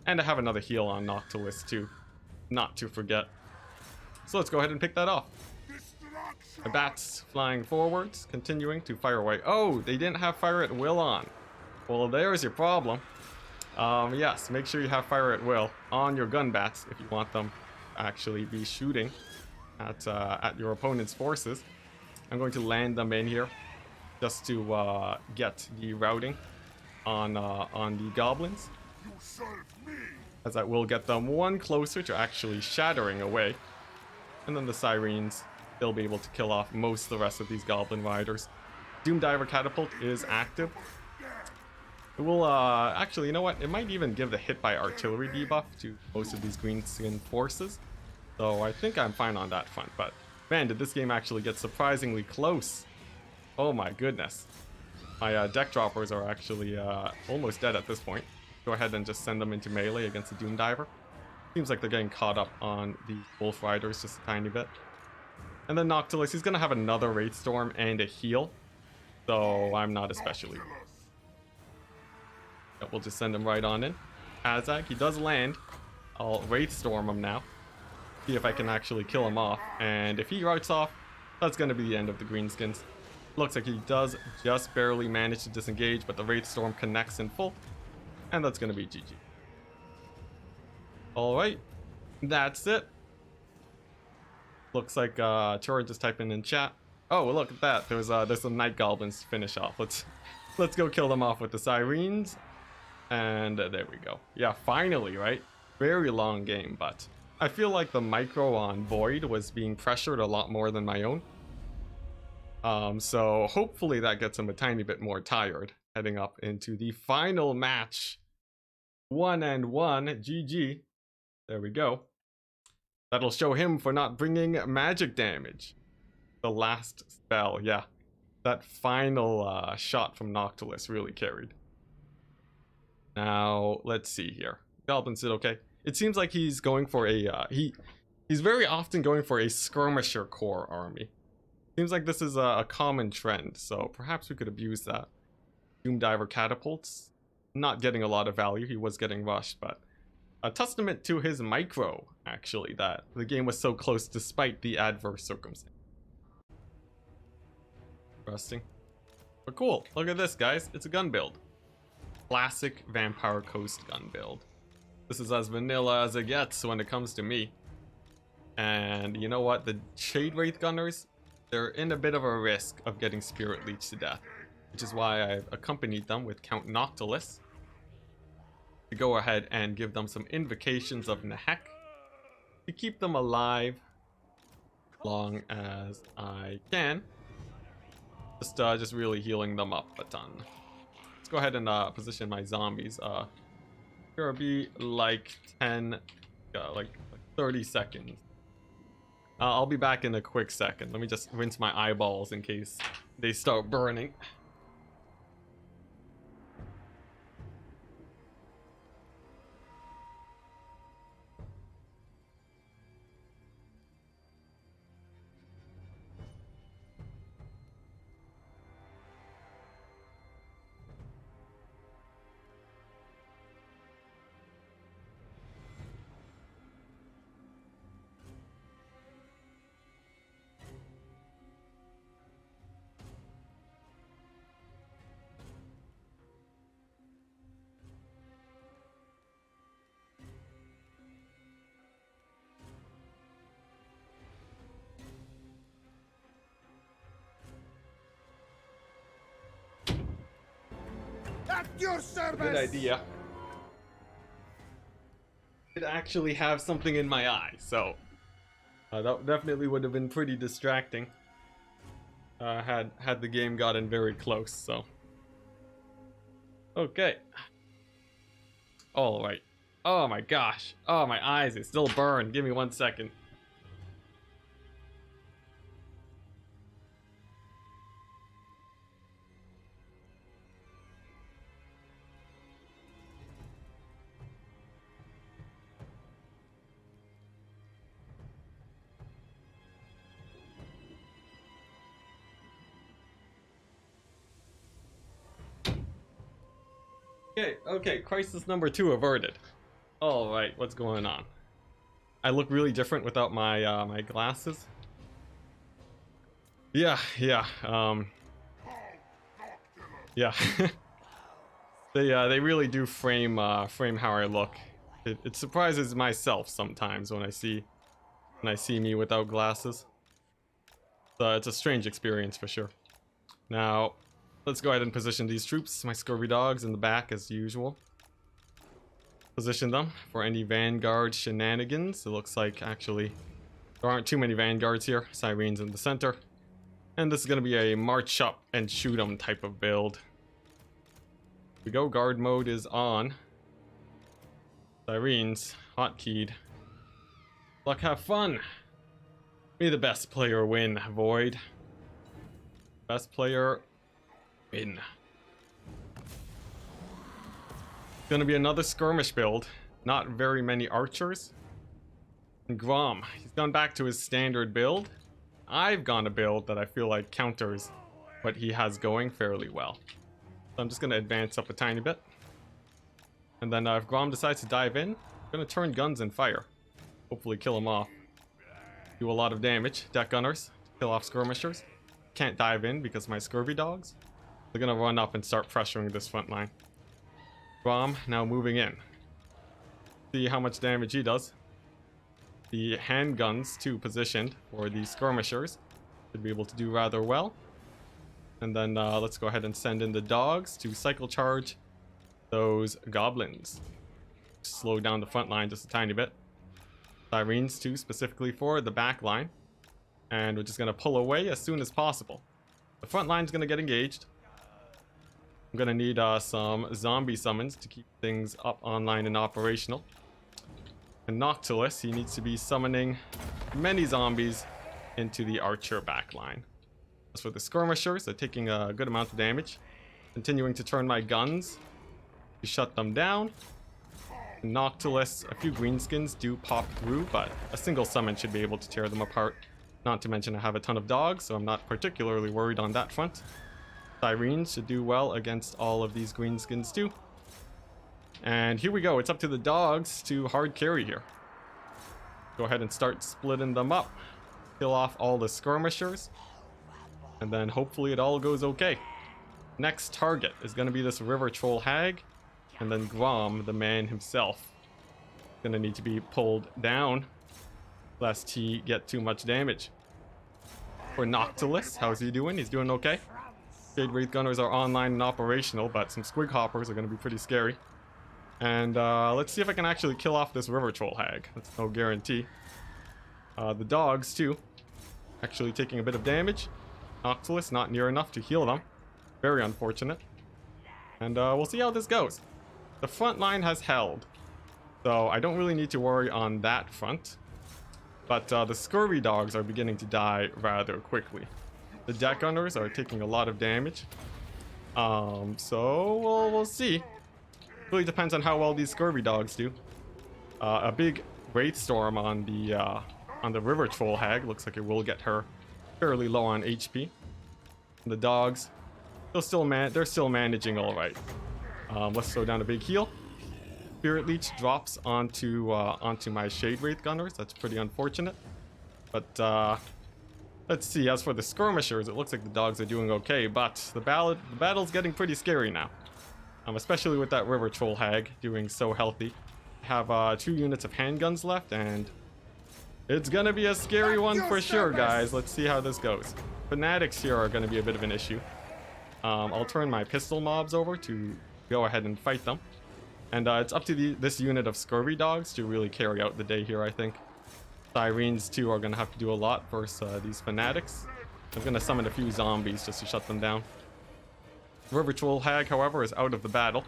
And I have another heal on Noctilus too, not to forget. So let's go ahead and pick that off. The bats flying forwards, continuing to fire away. Oh, they didn't have fire at will on. Well, there's your problem. Yes, make sure you have fire at will on your gun bats if you want them to actually be shooting at your opponent's forces. I'm going to land them in here just to get the routing on the goblins, as that will get them one closer to actually shattering away. And then the sirens, they'll be able to kill off most of the rest of these goblin riders. Doomdiver Catapult is active. It will, actually, you know what? It might even give the hit by artillery debuff to most of these green skin forces. So I think I'm fine on that front, but man, did this game actually get surprisingly close. Oh my goodness. My deck droppers are actually almost dead at this point. Go ahead and just send them into melee against the Doomdiver. Seems like they're getting caught up on the Wolf Riders just a tiny bit. And then Noctilus, he's going to have another Wraith Storm and a heal. So I'm not especially. Yep, we'll just send him right on in. Azag, he does land. I'll Wraith Storm him now. See if I can actually kill him off. And if he routes off, that's going to be the end of the Greenskins. Looks like he does just barely manage to disengage, but the Wraith Storm connects in full. And that's going to be GG. Alright, that's it. Looks like Turin just typing in chat. Oh, well, look at that. There's some Night Goblins to finish off. Let's go kill them off with the Sirens. And there we go. Yeah, finally, right? Very long game, but I feel like the micro on Void was being pressured a lot more than my own. So hopefully that gets him a tiny bit more tired heading up into the final match. 1-1, GG. There we go. That'll show him for not bringing magic damage. The last spell, yeah. That final shot from Noctilus really carried. Now, let's see here. Goblins did okay. It seems like he's going for a, he's very often going for a skirmisher core army. Seems like this is a common trend, so perhaps we could abuse that. Doomdiver Catapults, not getting a lot of value. He was getting rushed, but a testament to his micro, actually, that the game was so close despite the adverse circumstance. Interesting. But cool, look at this, guys. It's a gun build. Classic Vampire Coast gun build. This is as vanilla as it gets when it comes to me. And you know what? The Shade Wraith Gunners, they're in a bit of a risk of getting Spirit Leech to death, which is why I've accompanied them with Count Noctilus to go ahead and give them some invocations of Nehek to keep them alive as long as I can. Just really healing them up a ton. Let's go ahead and position my zombies. Gonna be like 10, like 30 seconds. I'll be back in a quick second. Let me just rinse my eyeballs in case they start burning. At your service. Good idea. It actually have something in my eye, so that definitely would have been pretty distracting. Had the game gotten very close, so. Okay. All right. Oh my gosh. Oh, my eyes, they still burn. Give me 1 second. Okay, crisis number 2 averted. Alright, what's going on? I look really different without my my glasses. Yeah. Yeah. They really do frame how I look. It surprises myself sometimes when I see me without glasses. So it's a strange experience for sure. Now, let's go ahead and position these troops, my scurvy dogs, in the back as usual. Position them for any vanguard shenanigans. It looks like actually there aren't too many vanguards here. Sirens in the center. And this is going to be a march up and shoot 'em type of build. Here we go, guard mode is on. Sirens, hotkeyed. Luck, have fun. May the best player win, Void. Best player win. Gonna be another skirmish build. Not very many archers. And Grom, he's gone back to his standard build. I've gone a build that I feel like counters what he has going fairly well. So I'm just gonna advance up a tiny bit. And then if Grom decides to dive in, I'm gonna turn guns and fire. Hopefully kill him off. Do a lot of damage. Deck gunners, kill off skirmishers. Can't dive in because my scurvy dogs. They're gonna run up and start pressuring this front line. Grom now moving in. See how much damage he does. The handguns too positioned for the skirmishers should be able to do rather well. And then let's go ahead and send in the dogs to cycle charge those goblins. Slow down the front line just a tiny bit. Sirens too, specifically for the back line. And we're just going to pull away as soon as possible. The front line's going to get engaged. I'm going to need some zombie summons to keep things up online and operational. And Noctilus, he needs to be summoning many zombies into the archer backline. As for the skirmishers, they're taking a good amount of damage. Continuing to turn my guns to shut them down. Noctilus, a few greenskins do pop through, but a single summon should be able to tear them apart. Not to mention I have a ton of dogs, so I'm not particularly worried on that front. Sirens should do well against all of these greenskins too. And here we go, it's up to the dogs to hard carry here. Go ahead and start splitting them up. Kill off all the skirmishers. And then hopefully it all goes okay. Next target is going to be this river troll hag. And then Grom, the man himself, gonna need to be pulled down lest he get too much damage. For Noctilus, how's he doing? He's doing okay. Shade Wraith Gunners are online and operational, but some Squig Hoppers are gonna be pretty scary. And let's see if I can actually kill off this river troll hag. That's no guarantee. The dogs too, actually taking a bit of damage. Noctilus not near enough to heal them. Very unfortunate. And we'll see how this goes. The front line has held, so I don't really need to worry on that front. But the scurvy dogs are beginning to die rather quickly. The deck gunners are taking a lot of damage. So we'll see. Really depends on how well these scurvy dogs do. A big wraith storm on the river troll hag looks like it will get her fairly low on HP. And the dogs, they're still managing all right. Let's throw down a big heal. Spirit Leech drops onto my Shade Wraith Gunners. That's pretty unfortunate. But let's see. As for the skirmishers, it looks like the dogs are doing okay. But the battle's getting pretty scary now. Especially with that River Troll Hag doing so healthy. I have 2 units of handguns left, and it's gonna be a scary one for sure, guys. Let's see how this goes. Fanatics here are gonna be a bit of an issue. I'll turn my pistol mobs over to go ahead and fight them. And it's up to this unit of scurvy dogs to really carry out the day here, I think. Sirens, too, are going to have to do a lot versus these fanatics. I'm going to summon a few zombies just to shut them down. River Troll Hag, however, is out of the battle.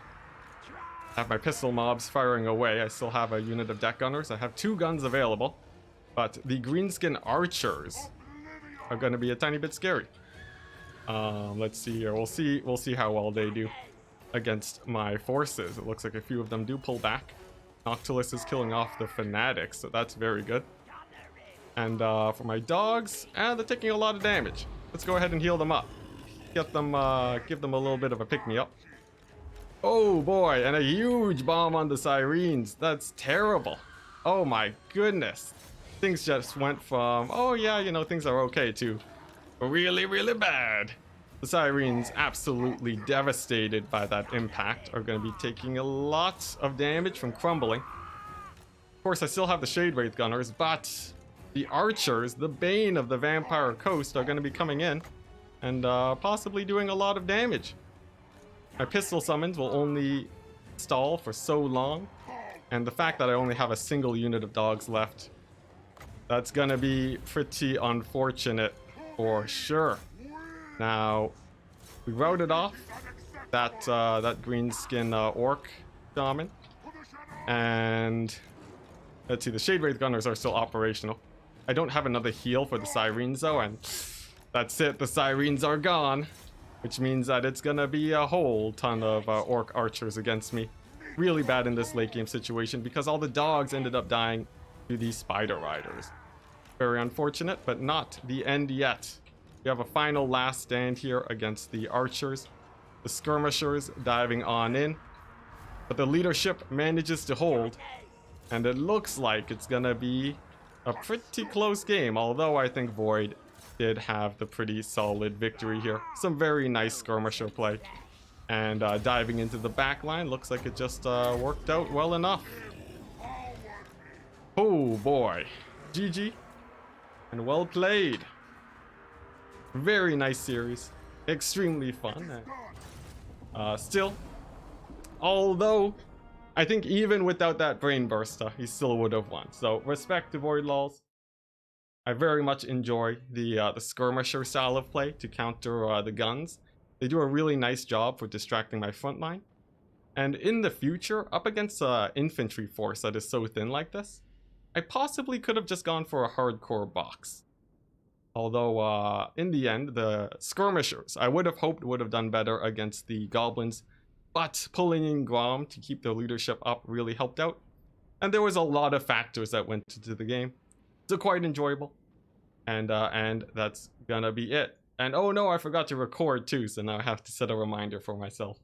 I have my pistol mobs firing away. I still have a unit of deck gunners. I have 2 guns available. But the greenskin archers are going to be a tiny bit scary. Let's see here. We'll see how well they do against my forces. It looks like a few of them do pull back. Noctilus is killing off the fanatics, so that's very good. And for my dogs, they're taking a lot of damage. Let's go ahead and heal them up. Get them, give them a little bit of a pick-me-up. Oh boy, and a huge bomb on the sirens. That's terrible. Oh my goodness. Things just went from, oh yeah, you know, things are okay, to really, really bad. The sirens, absolutely devastated by that impact, are going to be taking a lot of damage from crumbling. Of course, I still have the Shade Wraith Gunners, but the archers, the bane of the Vampire Coast, are going to be coming in and possibly doing a lot of damage. My pistol summons will only stall for so long, and the fact that I only have a single unit of dogs left, that's gonna be pretty unfortunate for sure. Now, we routed off that greenskin orc shaman, and let's see, the Shade Wraith Gunners are still operational. I don't have another heal for the sirens though, and that's it, the sirens are gone. Which means that it's gonna be a whole ton of orc archers against me. Really bad in this late game situation because all the dogs ended up dying to these spider riders. Very unfortunate, but not the end yet. We have a final last stand here against the archers. The skirmishers diving on in. But the leadership manages to hold. And it looks like it's gonna be a pretty close game, although I think Void did have the pretty solid victory here. Some very nice skirmisher play. And diving into the back line, looks like it just worked out well enough. Oh boy. GG. And well played. Very nice series. Extremely fun. Still, although I think even without that brain burster, he still would have won. So respect to Void Laws. I very much enjoy the skirmisher style of play to counter the guns. They do a really nice job for distracting my front line. And in the future, up against an infantry force that is so thin like this, I possibly could have just gone for a hardcore box. Although, in the end, the skirmishers, I would have hoped would have done better against the goblins. But pulling in Grom to keep their leadership up really helped out. And there was a lot of factors that went into the game. So quite enjoyable. And that's gonna be it. And oh no, I forgot to record too, so now I have to set a reminder for myself.